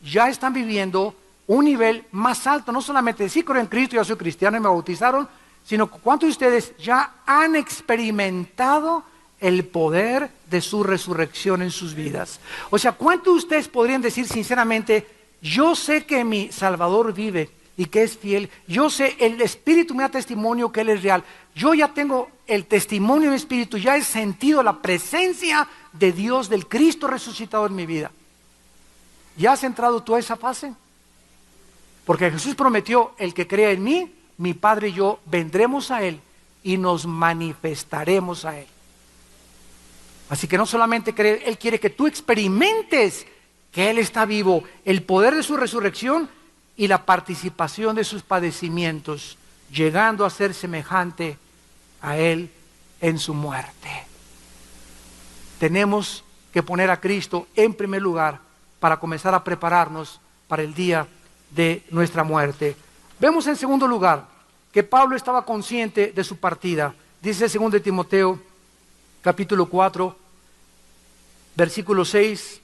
ya están viviendo un nivel más alto? No solamente decir, creo en Cristo, ya soy cristiano y me bautizaron, sino cuántos de ustedes ya han experimentado el poder de su resurrección en sus vidas. O sea, ¿cuántos de ustedes podrían decir sinceramente, yo sé que mi Salvador vive y que es fiel? Yo sé, el Espíritu me da testimonio que Él es real. Yo ya tengo el testimonio en mi Espíritu, ya he sentido la presencia de Dios, del Cristo resucitado en mi vida. ¿Ya has entrado tú a esa fase? Porque Jesús prometió, el que crea en mí, mi Padre y yo vendremos a Él y nos manifestaremos a Él. Así que no solamente creer, Él quiere que tú experimentes que Él está vivo, el poder de su resurrección y la participación de sus padecimientos, llegando a ser semejante a Él en su muerte. Tenemos que poner a Cristo en primer lugar para comenzar a prepararnos para el día de nuestra muerte. Vemos en segundo lugar que Pablo estaba consciente de su partida. Dice 2 Timoteo capítulo 4, versículo 6,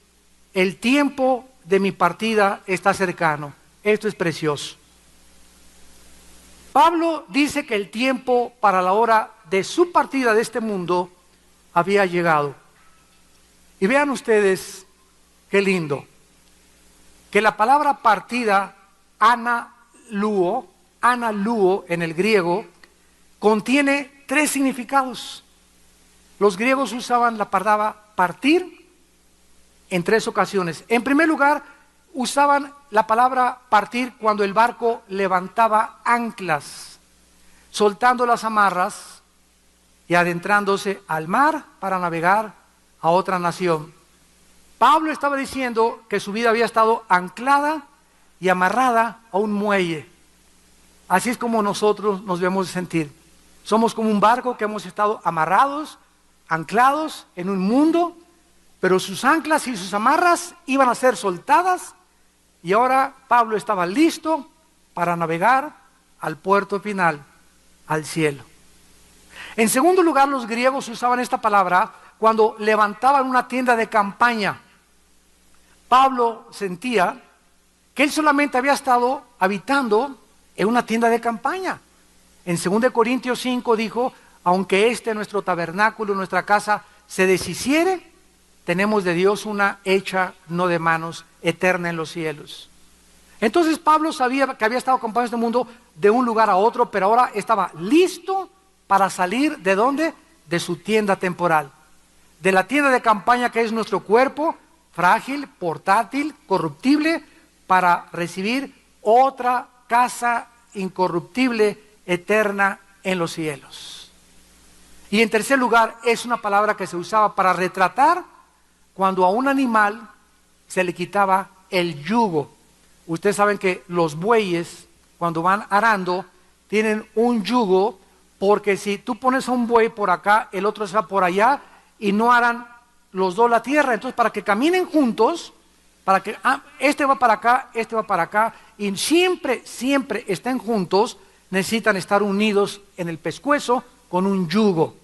el tiempo de mi partida está cercano. Esto es precioso. Pablo dice que el tiempo para la hora de su partida de este mundo había llegado. Y vean ustedes qué lindo, que la palabra partida, analuo en el griego, contiene 3 significados. Los griegos usaban la palabra partir en 3 ocasiones. En primer lugar, usaban la palabra partir cuando el barco levantaba anclas, soltando las amarras y adentrándose al mar para navegar a otra nación. Pablo estaba diciendo que su vida había estado anclada y amarrada a un muelle. Así es como nosotros nos debemos sentir. Somos como un barco que hemos estado amarrados, anclados en un mundo, pero sus anclas y sus amarras iban a ser soltadas y ahora Pablo estaba listo para navegar al puerto final, al cielo. En segundo lugar, los griegos usaban esta palabra cuando levantaban una tienda de campaña. Pablo sentía que él solamente había estado habitando en una tienda de campaña. En 2 Corintios 5 dijo, aunque nuestro tabernáculo, nuestra casa, se deshiciere, tenemos de Dios una hecha no de manos, eterna en los cielos. Entonces Pablo sabía que había estado acompañando este mundo de un lugar a otro, pero ahora estaba listo para salir, ¿de dónde? De su tienda temporal. De la tienda de campaña que es nuestro cuerpo, frágil, portátil, corruptible, para recibir otra casa incorruptible, eterna en los cielos. Y en tercer lugar, es una palabra que se usaba para retratar cuando a un animal se le quitaba el yugo. Ustedes saben que los bueyes, cuando van arando, tienen un yugo, porque si tú pones a un buey por acá, el otro se va por allá, y no aran los dos la tierra. Entonces, para que caminen juntos, para que este va para acá, este va para acá, y siempre estén juntos, necesitan estar unidos en el pescuezo con un yugo.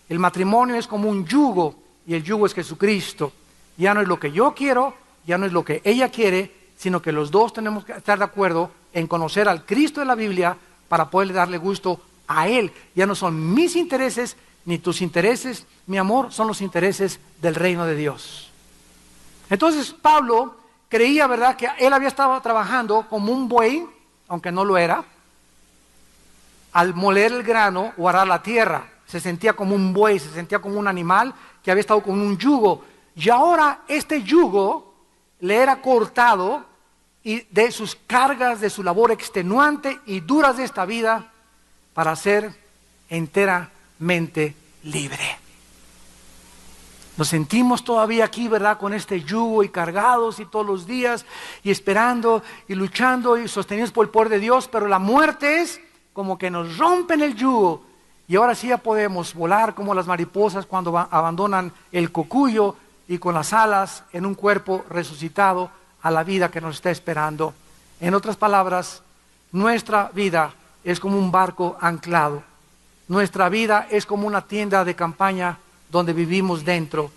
El matrimonio es como un yugo, y el yugo es Jesucristo. Ya no es lo que yo quiero, ya no es lo que ella quiere, sino que los dos tenemos que estar de acuerdo en conocer al Cristo de la Biblia para poder darle gusto a Él. Ya no son mis intereses, ni tus intereses, mi amor, son los intereses del reino de Dios. Entonces Pablo creía, ¿verdad?, que él había estado trabajando como un buey, aunque no lo era, al moler el grano o arar la tierra. Se sentía como un buey, se sentía como un animal que había estado con un yugo. Y ahora este yugo le era cortado y de sus cargas, de su labor extenuante y duras de esta vida, para ser enteramente libre. Nos sentimos todavía aquí, ¿verdad?, con este yugo y cargados y todos los días y esperando y luchando y sostenidos por el poder de Dios, pero la muerte es como que nos rompen el yugo y ahora sí ya podemos volar como las mariposas cuando abandonan el cocuyo y con las alas en un cuerpo resucitado a la vida que nos está esperando. En otras palabras, nuestra vida es como un barco anclado. Nuestra vida es como una tienda de campaña donde vivimos dentro.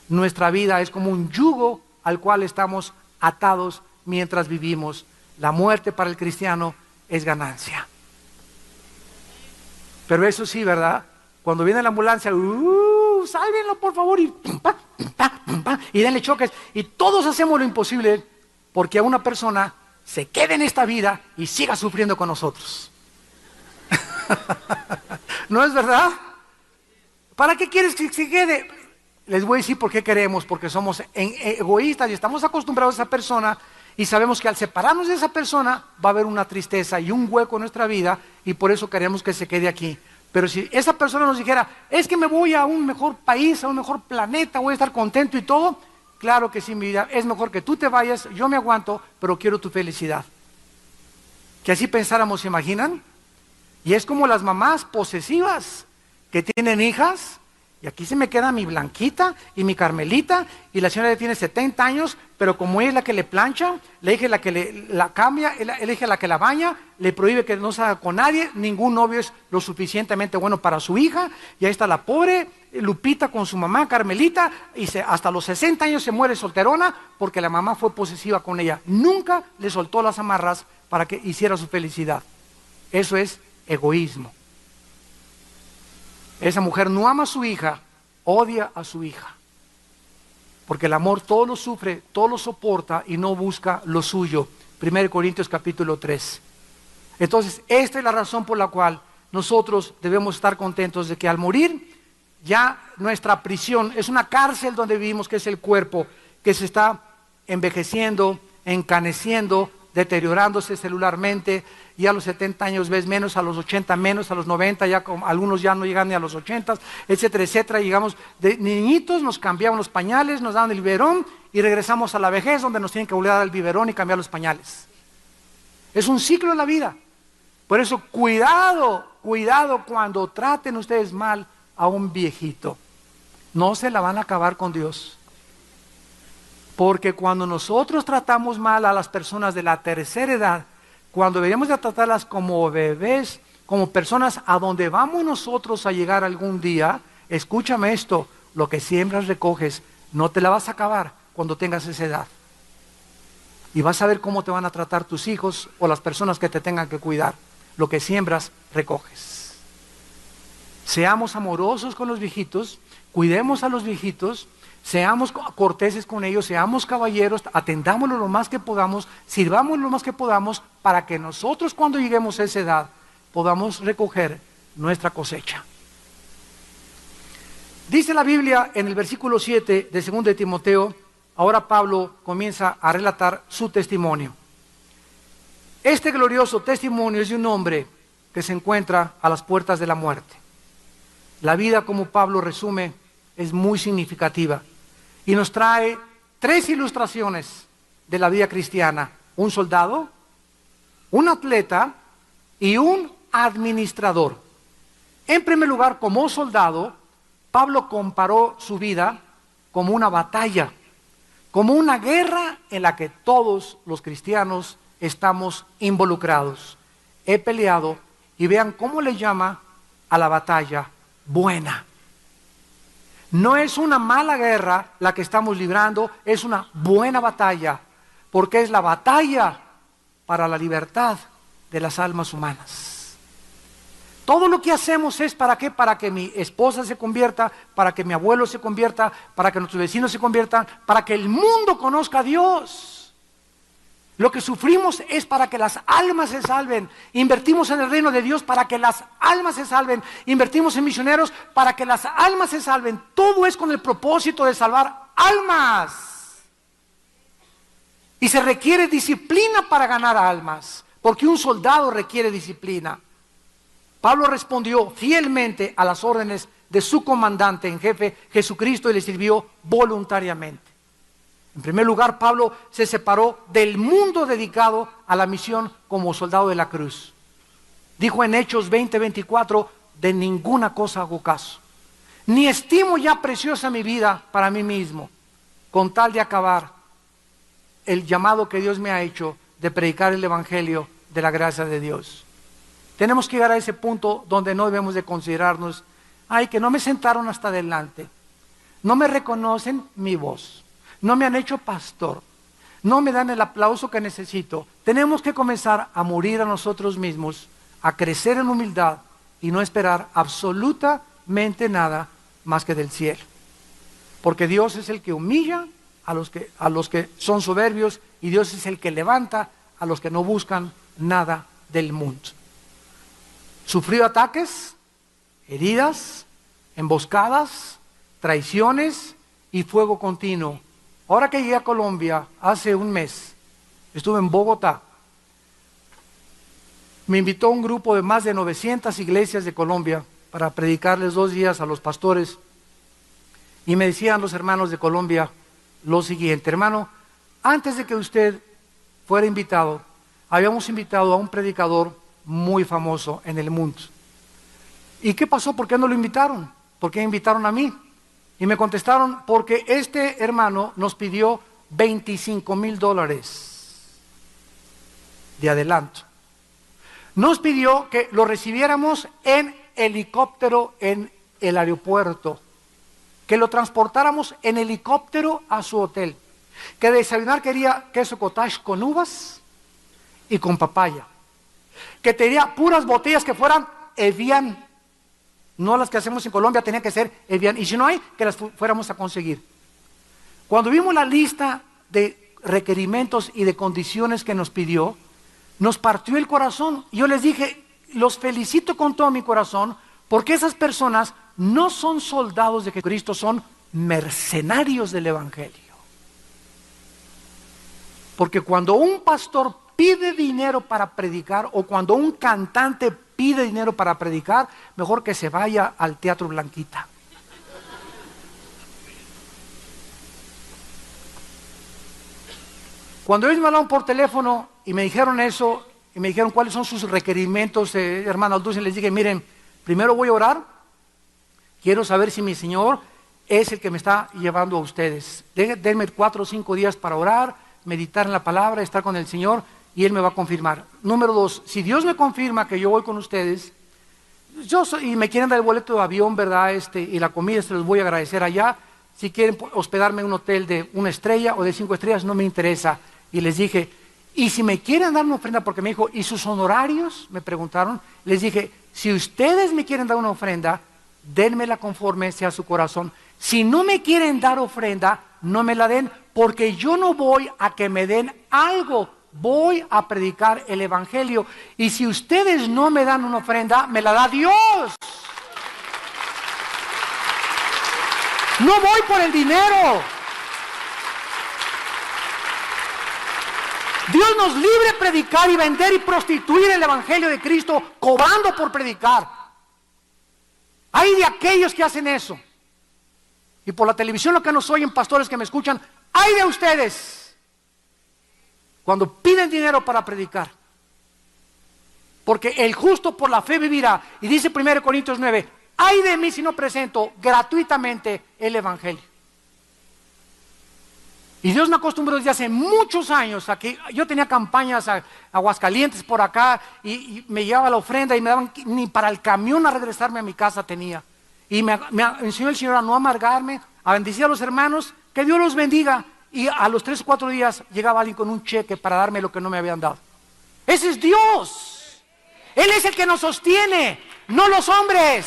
Nuestra vida es como un yugo al cual estamos atados mientras vivimos. La muerte para el cristiano es ganancia. Pero eso sí, ¿verdad? Cuando viene la ambulancia, sálvenlo por favor, y pum, pa, pum, pa, y denle choques, y todos hacemos lo imposible porque a una persona se quede en esta vida y siga sufriendo con nosotros. ¿No es verdad? ¿Para qué quieres que se quede? Les voy a decir por qué queremos, porque somos egoístas y estamos acostumbrados a esa persona y sabemos que al separarnos de esa persona va a haber una tristeza y un hueco en nuestra vida y por eso queremos que se quede aquí. Pero si esa persona nos dijera, es que me voy a un mejor país, a un mejor planeta, voy a estar contento y todo, claro que sí, mi vida, es mejor que tú te vayas, yo me aguanto, pero quiero tu felicidad. Que así pensáramos, ¿se imaginan? Y es como las mamás posesivas que tienen hijas, y aquí se me queda mi Blanquita y mi Carmelita, y la señora ya tiene 70 años, pero como ella es la que le plancha, le dije la que la cambia, elige la que la baña, le prohíbe que no salga con nadie, ningún novio es lo suficientemente bueno para su hija, y ahí está la pobre Lupita con su mamá Carmelita, y hasta los 60 años se muere solterona, porque la mamá fue posesiva con ella, nunca le soltó las amarras para que hiciera su felicidad. Eso es egoísmo. Esa mujer no ama a su hija, odia a su hija. Porque el amor todo lo sufre, todo lo soporta y no busca lo suyo. 1 Corintios capítulo 3. Entonces, esta es la razón por la cual nosotros debemos estar contentos de que al morir, ya nuestra prisión es una cárcel donde vivimos, que es el cuerpo, que se está envejeciendo, encaneciendo, deteriorándose celularmente, y a los 70 años ves menos, a los 80 menos, a los 90 ya algunos ya no llegan ni a los 80, etcétera, etcétera. Llegamos de niñitos, nos cambiaban los pañales, nos daban el biberón y regresamos a la vejez donde nos tienen que volver a dar el biberón y cambiar los pañales. Es un ciclo de la vida. Por eso cuidado cuando traten ustedes mal a un viejito. No se la van a acabar con Dios. Porque cuando nosotros tratamos mal a las personas de la tercera edad, cuando deberíamos de tratarlas como bebés, como personas a donde vamos nosotros a llegar algún día, escúchame esto, lo que siembras recoges, no te la vas a acabar cuando tengas esa edad. Y vas a ver cómo te van a tratar tus hijos o las personas que te tengan que cuidar. Lo que siembras, recoges. Seamos amorosos con los viejitos, cuidemos a los viejitos, seamos corteses con ellos, seamos caballeros, atendámoslo lo más que podamos, sirvámoslo lo más que podamos, para que nosotros cuando lleguemos a esa edad podamos recoger nuestra cosecha. Dice la Biblia en el versículo 7 de 2 de Timoteo, ahora Pablo comienza a relatar su testimonio. Este glorioso testimonio es de un hombre que se encuentra a las puertas de la muerte. La vida, como Pablo resume, es muy significativa y nos trae 3 ilustraciones de la vida cristiana: un soldado, un atleta y un administrador. En primer lugar, como soldado, Pablo comparó su vida como una batalla, como una guerra en la que todos los cristianos estamos involucrados. He peleado, y vean cómo le llama a la batalla buena. No es una mala guerra la que estamos librando, es una buena batalla, porque es la batalla para la libertad de las almas humanas. Todo lo que hacemos es ¿para qué? Para que mi esposa se convierta, para que mi abuelo se convierta, para que nuestros vecinos se conviertan, para que el mundo conozca a Dios. Lo que sufrimos es para que las almas se salven. Invertimos en el reino de Dios para que las almas se salven. Invertimos en misioneros para que las almas se salven. Todo es con el propósito de salvar almas. Y se requiere disciplina para ganar almas, porque un soldado requiere disciplina. Pablo respondió fielmente a las órdenes de su comandante en jefe, Jesucristo, y le sirvió voluntariamente. En primer lugar, Pablo se separó del mundo dedicado a la misión como soldado de la cruz. Dijo en Hechos 20:24, de ninguna cosa hago caso, ni estimo ya preciosa mi vida para mí mismo, con tal de acabar el llamado que Dios me ha hecho de predicar el evangelio de la gracia de Dios. Tenemos que llegar a ese punto donde no debemos de considerarnos, ay, que no me sentaron hasta adelante, no me reconocen mi voz, no me han hecho pastor, no me dan el aplauso que necesito. Tenemos que comenzar a morir a nosotros mismos, a crecer en humildad y no esperar absolutamente nada más que del cielo. Porque Dios es el que humilla a los que son soberbios, y Dios es el que levanta a los que no buscan nada del mundo. Sufrió ataques, heridas, emboscadas, traiciones y fuego continuo. Ahora que llegué a Colombia, hace un mes, estuve en Bogotá. Me invitó un grupo de más de 900 iglesias de Colombia para predicarles 2 días a los pastores. Y me decían los hermanos de Colombia lo siguiente: hermano, antes de que usted fuera invitado, habíamos invitado a un predicador muy famoso en el mundo. ¿Y qué pasó? ¿Por qué no lo invitaron? ¿Por qué invitaron a mí? Y me contestaron: porque este hermano nos pidió $25,000 de adelanto. Nos pidió que lo recibiéramos en helicóptero en el aeropuerto, que lo transportáramos en helicóptero a su hotel, que de desayunar quería queso cottage con uvas y con papaya, que tenía puras botellas que fueran Evian, no las que hacemos en Colombia, tenía que ser Evian, y si no hay, que las fuéramos a conseguir. Cuando vimos la lista de requerimientos y de condiciones que nos pidió, nos partió el corazón. Yo les dije: los felicito con todo mi corazón, porque esas personas no son soldados de Cristo, son mercenarios del Evangelio. Porque cuando un pastor pide dinero para predicar, o cuando un cantante pide dinero para predicar, mejor que se vaya al Teatro Blanquita. Cuando ellos me hablaron por teléfono y me dijeron eso, y me dijeron cuáles son sus requerimientos, hermano Alducin, les dije: miren, primero voy a orar, quiero saber si mi Señor es el que me está llevando a ustedes. Denme 4 o 5 días para orar, meditar en la palabra, estar con el Señor, y Él me va a confirmar. Número 2, si Dios me confirma que yo voy con ustedes, y me quieren dar el boleto de avión, ¿verdad? Y la comida se los voy a agradecer allá. Si quieren hospedarme en un hotel de 1 estrella o de 5 estrellas, no me interesa. Y les dije: y si me quieren dar una ofrenda, porque me dijo: ¿y sus honorarios? Me preguntaron. Les dije: si ustedes me quieren dar una ofrenda, denmela conforme sea su corazón. Si no me quieren dar ofrenda, no me la den, porque yo no voy a que me den algo, voy a predicar el Evangelio. Y si ustedes no me dan una ofrenda, me la da Dios. No voy por el dinero. Dios nos libre predicar y vender y prostituir el Evangelio de Cristo cobrando por predicar. Hay de aquellos que hacen eso. Y por la televisión, lo que nos oyen, pastores que me escuchan, hay de ustedes cuando piden dinero para predicar. Porque el justo por la fe vivirá. Y dice 1 Corintios 9, ay de mí si no presento gratuitamente el Evangelio. Y Dios me acostumbró desde hace muchos años a que yo tenía campañas a Aguascalientes por acá, y me llevaba la ofrenda y me daban, ni para el camión a regresarme a mi casa tenía. Y me enseñó el Señor a no amargarme, a bendecir a los hermanos, que Dios los bendiga. Y a los 3 o 4 días llegaba alguien con un cheque para darme lo que no me habían dado. Ese es Dios. Él es el que nos sostiene, no los hombres.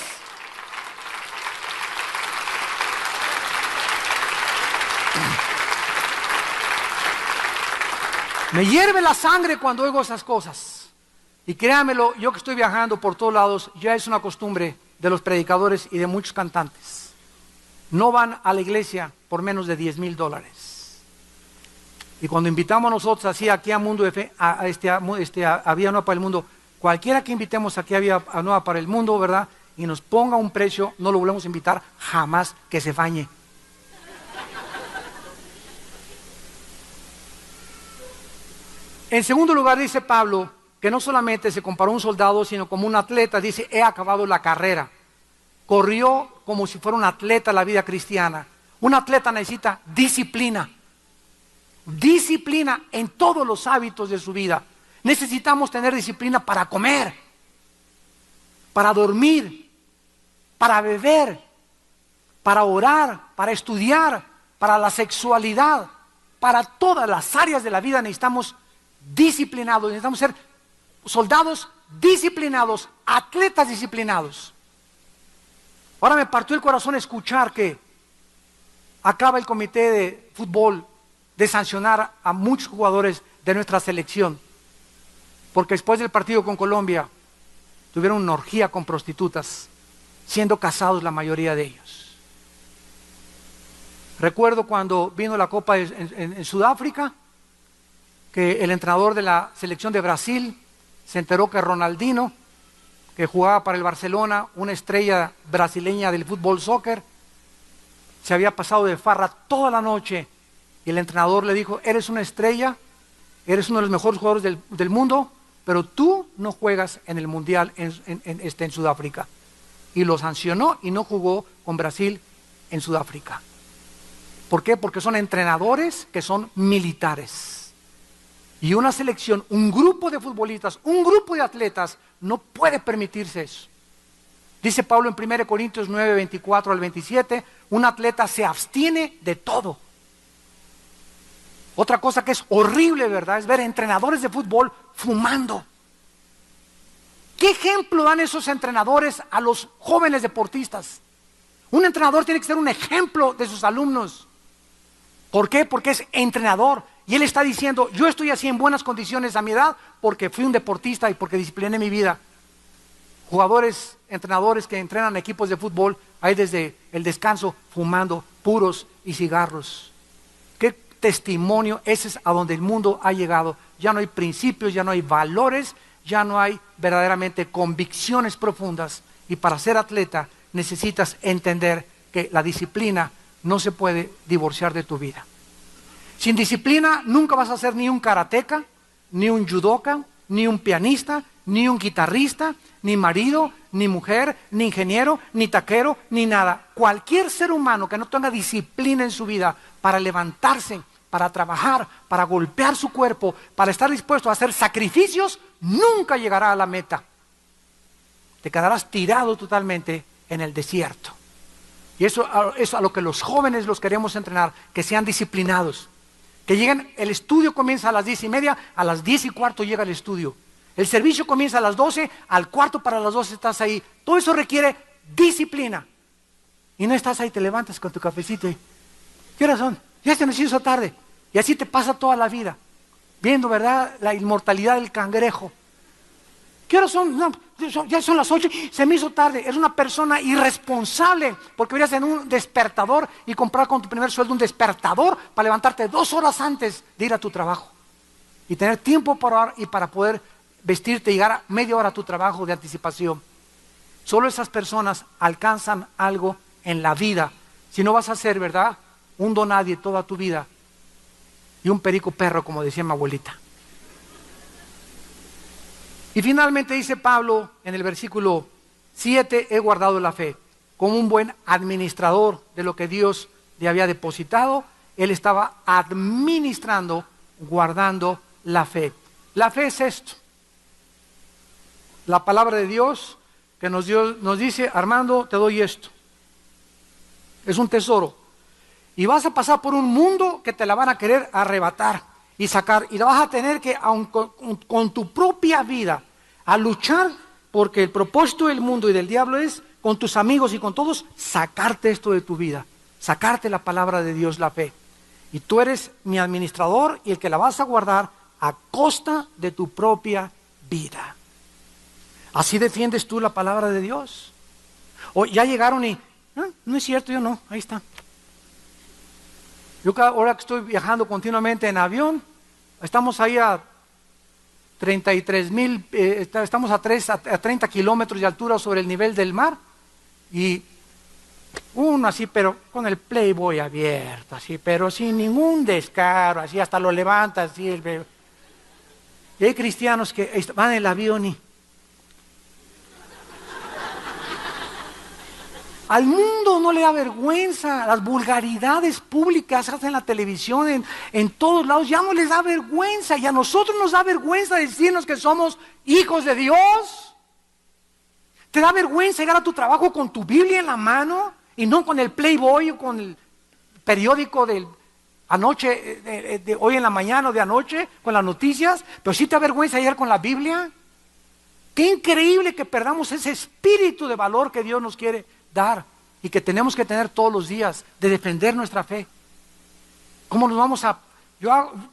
Me hierve la sangre cuando oigo esas cosas. Y créanmelo, yo que estoy viajando por todos lados, ya es una costumbre de los predicadores y de muchos cantantes. No van a la iglesia por menos de $10,000. Y cuando invitamos nosotros así aquí a Mundo de Fe, a Vía Nueva para el Mundo, cualquiera que invitemos aquí a Vía Nueva para el Mundo, ¿verdad? Y nos ponga un precio, no lo volvemos a invitar jamás, que se fañe. En segundo lugar, dice Pablo que no solamente se comparó a un soldado, sino como un atleta. Dice, he acabado la carrera. Corrió como si fuera un atleta la vida cristiana. Un atleta necesita disciplina. Disciplina en todos los hábitos de su vida. Necesitamos tener disciplina para comer, para dormir, para beber, para orar, para estudiar, para la sexualidad. Para todas las áreas de la vida necesitamos disciplinados, necesitamos ser soldados disciplinados, atletas disciplinados. Ahora me partió el corazón escuchar que acaba el comité de fútbol de sancionar a muchos jugadores de nuestra selección, porque después del partido con Colombia tuvieron una orgía con prostitutas, siendo casados la mayoría de ellos. Recuerdo cuando vino la Copa en Sudáfrica, que el entrenador de la selección de Brasil se enteró que Ronaldinho, que jugaba para el Barcelona, una estrella brasileña del fútbol soccer, se había pasado de farra toda la noche, y el entrenador le dijo: eres una estrella, eres uno de los mejores jugadores del mundo, pero tú no juegas en el Mundial en Sudáfrica. Y lo sancionó y no jugó con Brasil en Sudáfrica. ¿Por qué? Porque son entrenadores que son militares. Y una selección, un grupo de futbolistas, un grupo de atletas no puede permitirse eso. Dice Pablo en 1 Corintios 9, 24 al 27, un atleta se abstiene de todo. Otra cosa que es horrible, ¿verdad?, es ver entrenadores de fútbol fumando. ¿Qué ejemplo dan esos entrenadores a los jóvenes deportistas? Un entrenador tiene que ser un ejemplo de sus alumnos. ¿Por qué? Porque es entrenador. Y él está diciendo: yo estoy así en buenas condiciones a mi edad porque fui un deportista y porque discipliné mi vida. Jugadores, entrenadores que entrenan equipos de fútbol, ahí desde el descanso fumando puros y cigarros. ¿Qué testimonio? Ese es a donde el mundo ha llegado. Ya no hay principios, ya no hay valores, ya no hay verdaderamente convicciones profundas. Y para ser atleta necesitas entender que la disciplina no se puede divorciar de tu vida. Sin disciplina nunca vas a ser ni un karateca, ni un judoka, ni un pianista, ni un guitarrista, ni marido, ni mujer, ni ingeniero, ni taquero, ni nada. Cualquier ser humano que no tenga disciplina en su vida para levantarse, para trabajar, para golpear su cuerpo, para estar dispuesto a hacer sacrificios, nunca llegará a la meta. Te quedarás tirado totalmente en el desierto. Y eso es a lo que los jóvenes los queremos entrenar, que sean disciplinados. Que lleguen, el estudio comienza a las 10:30, a las 10:15 llega el estudio. El servicio comienza a las 12, al cuarto para las 12 estás ahí. Todo eso requiere disciplina. Y no estás ahí, te levantas con tu cafecito y ¿qué horas son? Ya se nos hizo tarde. Y así te pasa toda la vida, viendo, ¿verdad?, la inmortalidad del cangrejo. ¿Qué horas son? No, ya son las 8, se me hizo tarde. Eres una persona irresponsable porque deberías tener un despertador y comprar con tu primer sueldo un despertador para levantarte 2 horas antes de ir a tu trabajo y tener tiempo para orar y para poder vestirte y llegar a media hora a tu trabajo de anticipación. Solo esas personas alcanzan algo en la vida. Si no vas a ser, ¿verdad?, un donadie toda tu vida y un perico perro, como decía mi abuelita. Y finalmente dice Pablo en el versículo 7, he guardado la fe. Como un buen administrador de lo que Dios le había depositado, él estaba administrando, guardando la fe. La fe es esto. La palabra de Dios que nos dice: Armando, te doy esto. Es un tesoro. Y vas a pasar por un mundo que te la van a querer arrebatar y sacar. Y la vas a tener que, aun con tu propia vida, a luchar, porque el propósito del mundo y del diablo es, con tus amigos y con todos, sacarte esto de tu vida. Sacarte la palabra de Dios, la fe. Y tú eres mi administrador y el que la vas a guardar a costa de tu propia vida. ¿Así defiendes tú la palabra de Dios? O ya llegaron y, no es cierto, yo no, ahí está. Yo ahora que estoy viajando continuamente en avión, estamos ahí a 33,000, estamos a 30 kilómetros de altura sobre el nivel del mar, y uno así, pero con el Playboy abierto, así, pero sin ningún descaro, así, hasta lo levanta, así. Y hay cristianos que van en el avión y al mundo no le da vergüenza, las vulgaridades públicas hacen en la televisión, en todos lados, ya no les da vergüenza, y a nosotros nos da vergüenza decirnos que somos hijos de Dios. ¿Te da vergüenza llegar a tu trabajo con tu Biblia en la mano y no con el Playboy o con el periódico de anoche, de hoy en la mañana o de anoche, con las noticias? Pero sí te da vergüenza llegar con la Biblia. Qué increíble que perdamos ese espíritu de valor que Dios nos quiere dar y que tenemos que tener todos los días de defender nuestra fe. ¿Cómo nos vamos a...?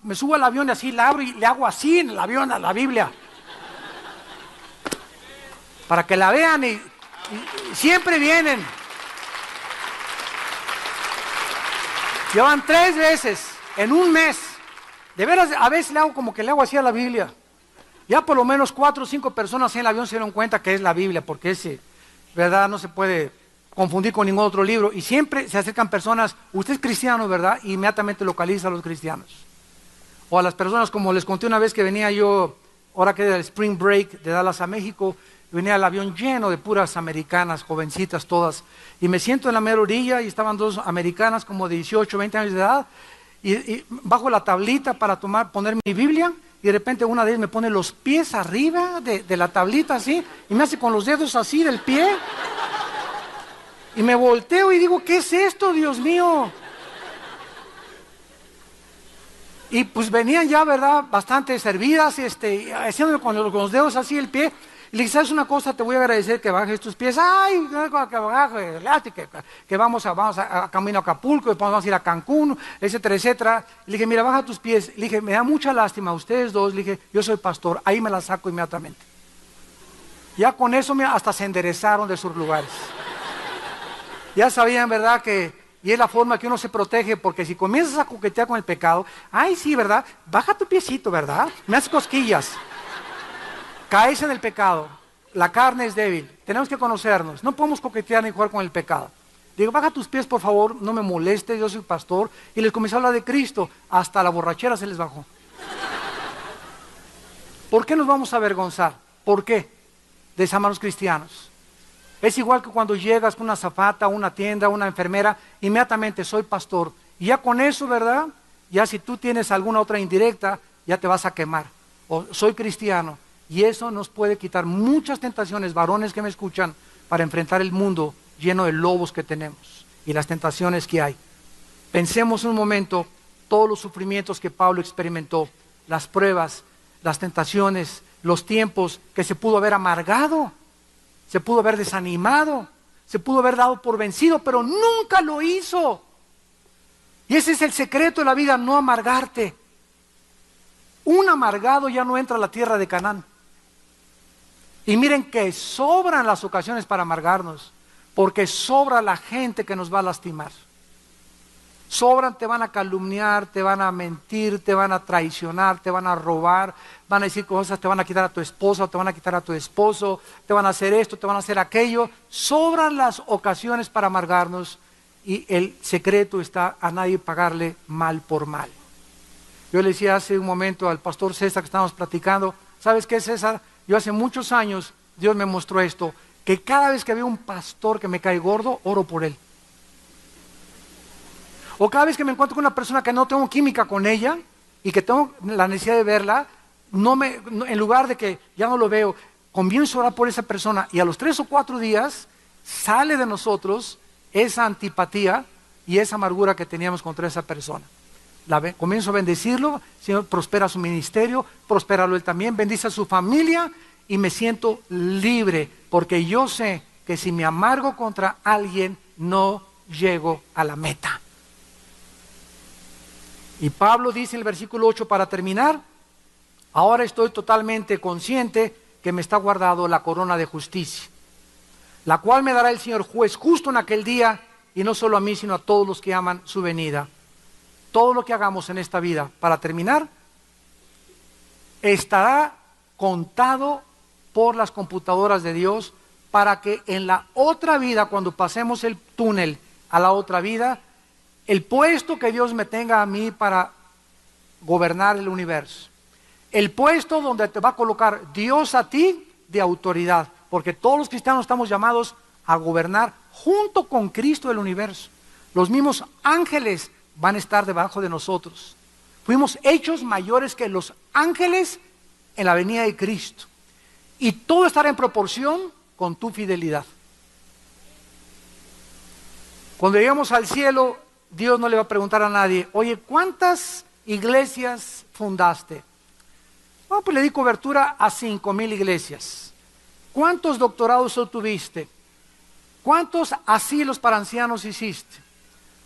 Me subo al avión y así la abro y le hago así en el avión a la Biblia. Para que la vean y siempre vienen. Llevan 3 veces en un mes. De veras, a veces le hago como que le hago así a la Biblia. Ya por lo menos 4 o 5 personas en el avión se dieron cuenta que es la Biblia, porque ese, ¿verdad? No se puede confundir con ningún otro libro. Y siempre se acercan personas, usted es cristiano, ¿verdad? Y inmediatamente localiza a los cristianos. O a las personas, como les conté una vez que venía yo, ahora que era el Spring Break de Dallas a México, venía el avión lleno de puras americanas, jovencitas todas. Y me siento en la mera orilla y estaban 2 americanas como de 18, 20 años de edad. Y bajo la tablita para poner mi Biblia. Y de repente una de ellas me pone los pies arriba de la tablita así. Y me hace con los dedos así del pie. Y me volteo y digo, ¿qué es esto, Dios mío? Y pues venían ya, ¿verdad? Bastante servidas, haciéndome con los dedos así el pie. Y le dije, ¿sabes una cosa? Te voy a agradecer que bajes tus pies. Ay, que vamos a camino a Acapulco, vamos a ir a Cancún, etcétera, etcétera. Y le dije, mira, baja tus pies. Le dije, me da mucha lástima, ustedes dos. Le dije, yo soy pastor, ahí me la saco inmediatamente. Ya con eso hasta se enderezaron de sus lugares. Ya sabían, ¿verdad? Y es la forma que uno se protege, porque si comienzas a coquetear con el pecado, ay, sí, ¿verdad? Baja tu piecito, ¿verdad? Me haces cosquillas. Caes en el pecado. La carne es débil. Tenemos que conocernos. No podemos coquetear ni jugar con el pecado. Digo, baja tus pies, por favor, no me molestes, yo soy pastor. Y les comencé a hablar de Cristo. Hasta la borrachera se les bajó. ¿Por qué nos vamos a avergonzar? ¿Por qué? De ser hermanos cristianos. Es igual que cuando llegas con una azafata, una tienda, una enfermera, inmediatamente soy pastor. Y ya con eso, ¿verdad? Ya si tú tienes alguna otra indirecta, ya te vas a quemar. O soy cristiano. Y eso nos puede quitar muchas tentaciones, varones que me escuchan, para enfrentar el mundo lleno de lobos que tenemos y las tentaciones que hay. Pensemos un momento todos los sufrimientos que Pablo experimentó, las pruebas, las tentaciones, los tiempos que se pudo haber amargado, se pudo haber desanimado, se pudo haber dado por vencido, pero nunca lo hizo. Y ese es el secreto de la vida, no amargarte. Un amargado ya no entra a la tierra de Canaán. Y miren que sobran las ocasiones para amargarnos, porque sobra la gente que nos va a lastimar. Sobran, te van a calumniar, te van a mentir, te van a traicionar, te van a robar, van a decir cosas, te van a quitar a tu esposa, te van a quitar a tu esposo, te van a hacer esto, te van a hacer aquello. Sobran las ocasiones para amargarnos y el secreto está a nadie pagarle mal por mal. Yo le decía hace un momento al pastor César que estábamos platicando, ¿sabes qué, César? Yo hace muchos años, Dios me mostró esto, que cada vez que veo un pastor que me cae gordo, oro por él. O cada vez que me encuentro con una persona que no tengo química con ella y que tengo la necesidad de verla, en lugar de que ya no lo veo, comienzo a orar por esa persona y a los 3 o 4 días sale de nosotros esa antipatía y esa amargura que teníamos contra esa persona. Comienzo a bendecirlo, Señor, prospera su ministerio, prospéralo él también, bendice a su familia y me siento libre, porque yo sé que si me amargo contra alguien, no llego a la meta. Y Pablo dice en el versículo 8 para terminar, ahora estoy totalmente consciente que me está guardado la corona de justicia, la cual me dará el Señor juez justo en aquel día, y no solo a mí, sino a todos los que aman su venida. Todo lo que hagamos en esta vida, para terminar, estará contado por las computadoras de Dios para que en la otra vida, cuando pasemos el túnel a la otra vida, el puesto que Dios me tenga a mí para gobernar el universo, el puesto donde te va a colocar Dios a ti de autoridad, porque todos los cristianos estamos llamados a gobernar junto con Cristo el universo. Los mismos ángeles van a estar debajo de nosotros. Fuimos hechos mayores que los ángeles en la venida de Cristo. Y todo estará en proporción con tu fidelidad. Cuando lleguemos al cielo, Dios no le va a preguntar a nadie, oye, ¿cuántas iglesias fundaste? Bueno, pues le di cobertura a 5,000 iglesias. ¿Cuántos doctorados obtuviste? ¿Cuántos asilos para ancianos hiciste?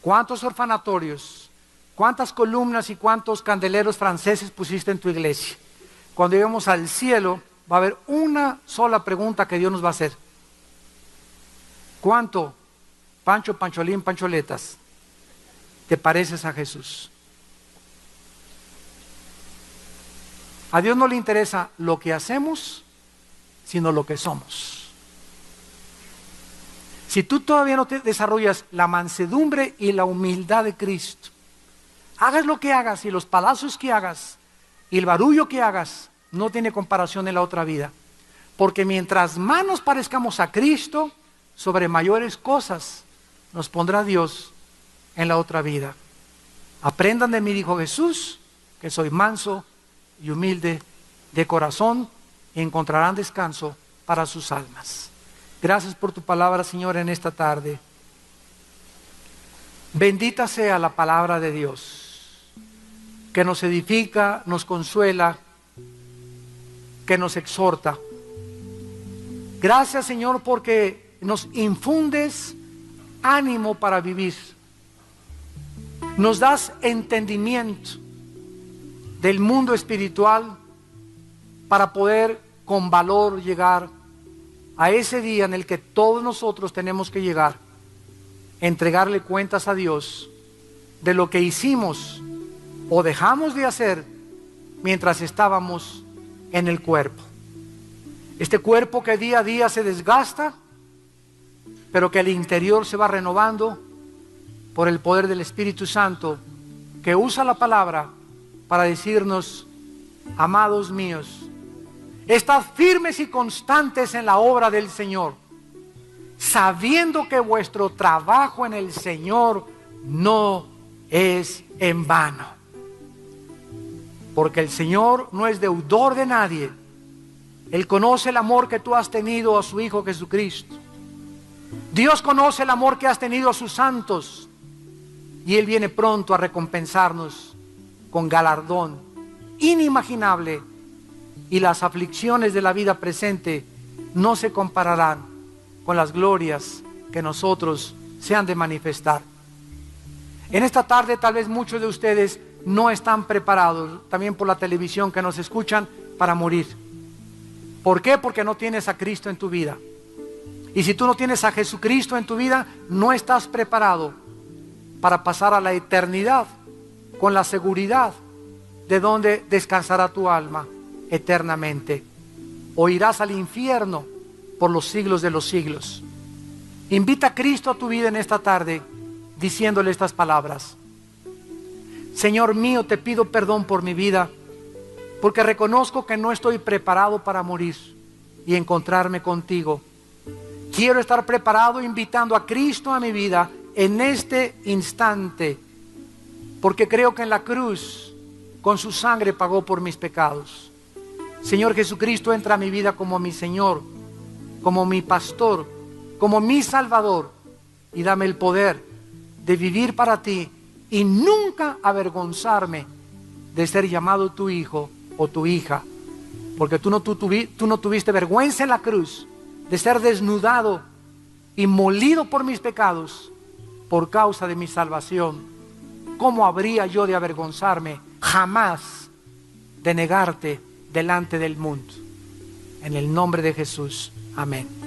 ¿Cuántos orfanatorios? ¿Cuántas columnas y cuántos candeleros franceses pusiste en tu iglesia? Cuando lleguemos al cielo, va a haber una sola pregunta que Dios nos va a hacer. ¿Cuánto, Pancho, Pancholín, Pancholetas, te pareces a Jesús? A Dios no le interesa lo que hacemos, sino lo que somos. Si tú todavía no te desarrollas la mansedumbre y la humildad de Cristo, hagas lo que hagas y los palazos que hagas y el barullo que hagas, no tiene comparación en la otra vida. Porque mientras más nos parezcamos a Cristo, sobre mayores cosas nos pondrá Dios en la otra vida. Aprendan de mí, dijo Jesús, que soy manso y humilde de corazón, y encontrarán descanso para sus almas. Gracias por tu palabra, Señor, en esta tarde. Bendita sea la palabra de Dios, que nos edifica, nos consuela, que nos exhorta. Gracias, Señor, porque nos infundes ánimo para vivir. Nos das entendimiento del mundo espiritual para poder con valor llegar a ese día en el que todos nosotros tenemos que llegar, entregarle cuentas a Dios de lo que hicimos o dejamos de hacer mientras estábamos en el cuerpo. Este cuerpo que día a día se desgasta, pero que el interior se va renovando por el poder del Espíritu Santo, que usa la palabra para decirnos: amados míos, estad firmes y constantes en la obra del Señor, sabiendo que vuestro trabajo en el Señor no es en vano. Porque el Señor no es deudor de nadie. Él conoce el amor que tú has tenido a su Hijo Jesucristo. Dios conoce el amor que has tenido a sus santos, y Él viene pronto a recompensarnos con galardón inimaginable, y las aflicciones de la vida presente no se compararán con las glorias que nosotros se han de manifestar. En esta tarde tal vez muchos de ustedes no están preparados, también por la televisión que nos escuchan, para morir. ¿Por qué? Porque no tienes a Cristo en tu vida. Y si tú no tienes a Jesucristo en tu vida, no estás preparado para pasar a la eternidad con la seguridad de donde descansará tu alma eternamente, o irás al infierno por los siglos de los siglos. Invita a Cristo a tu vida en esta tarde, diciéndole estas palabras: Señor mío, te pido perdón por mi vida, porque reconozco que no estoy preparado para morir y encontrarme contigo. Quiero estar preparado invitando a Cristo a mi vida en este instante, porque creo que en la cruz con su sangre pagó por mis pecados. Señor Jesucristo, entra a mi vida como mi Señor, como mi pastor, como mi Salvador, y dame el poder de vivir para ti y nunca avergonzarme de ser llamado tu hijo o tu hija, porque tú no tuviste vergüenza en la cruz de ser desnudado y molido por mis pecados por causa de mi salvación. ¿Cómo habría yo de avergonzarme jamás de negarte delante del mundo? En el nombre de Jesús, amén.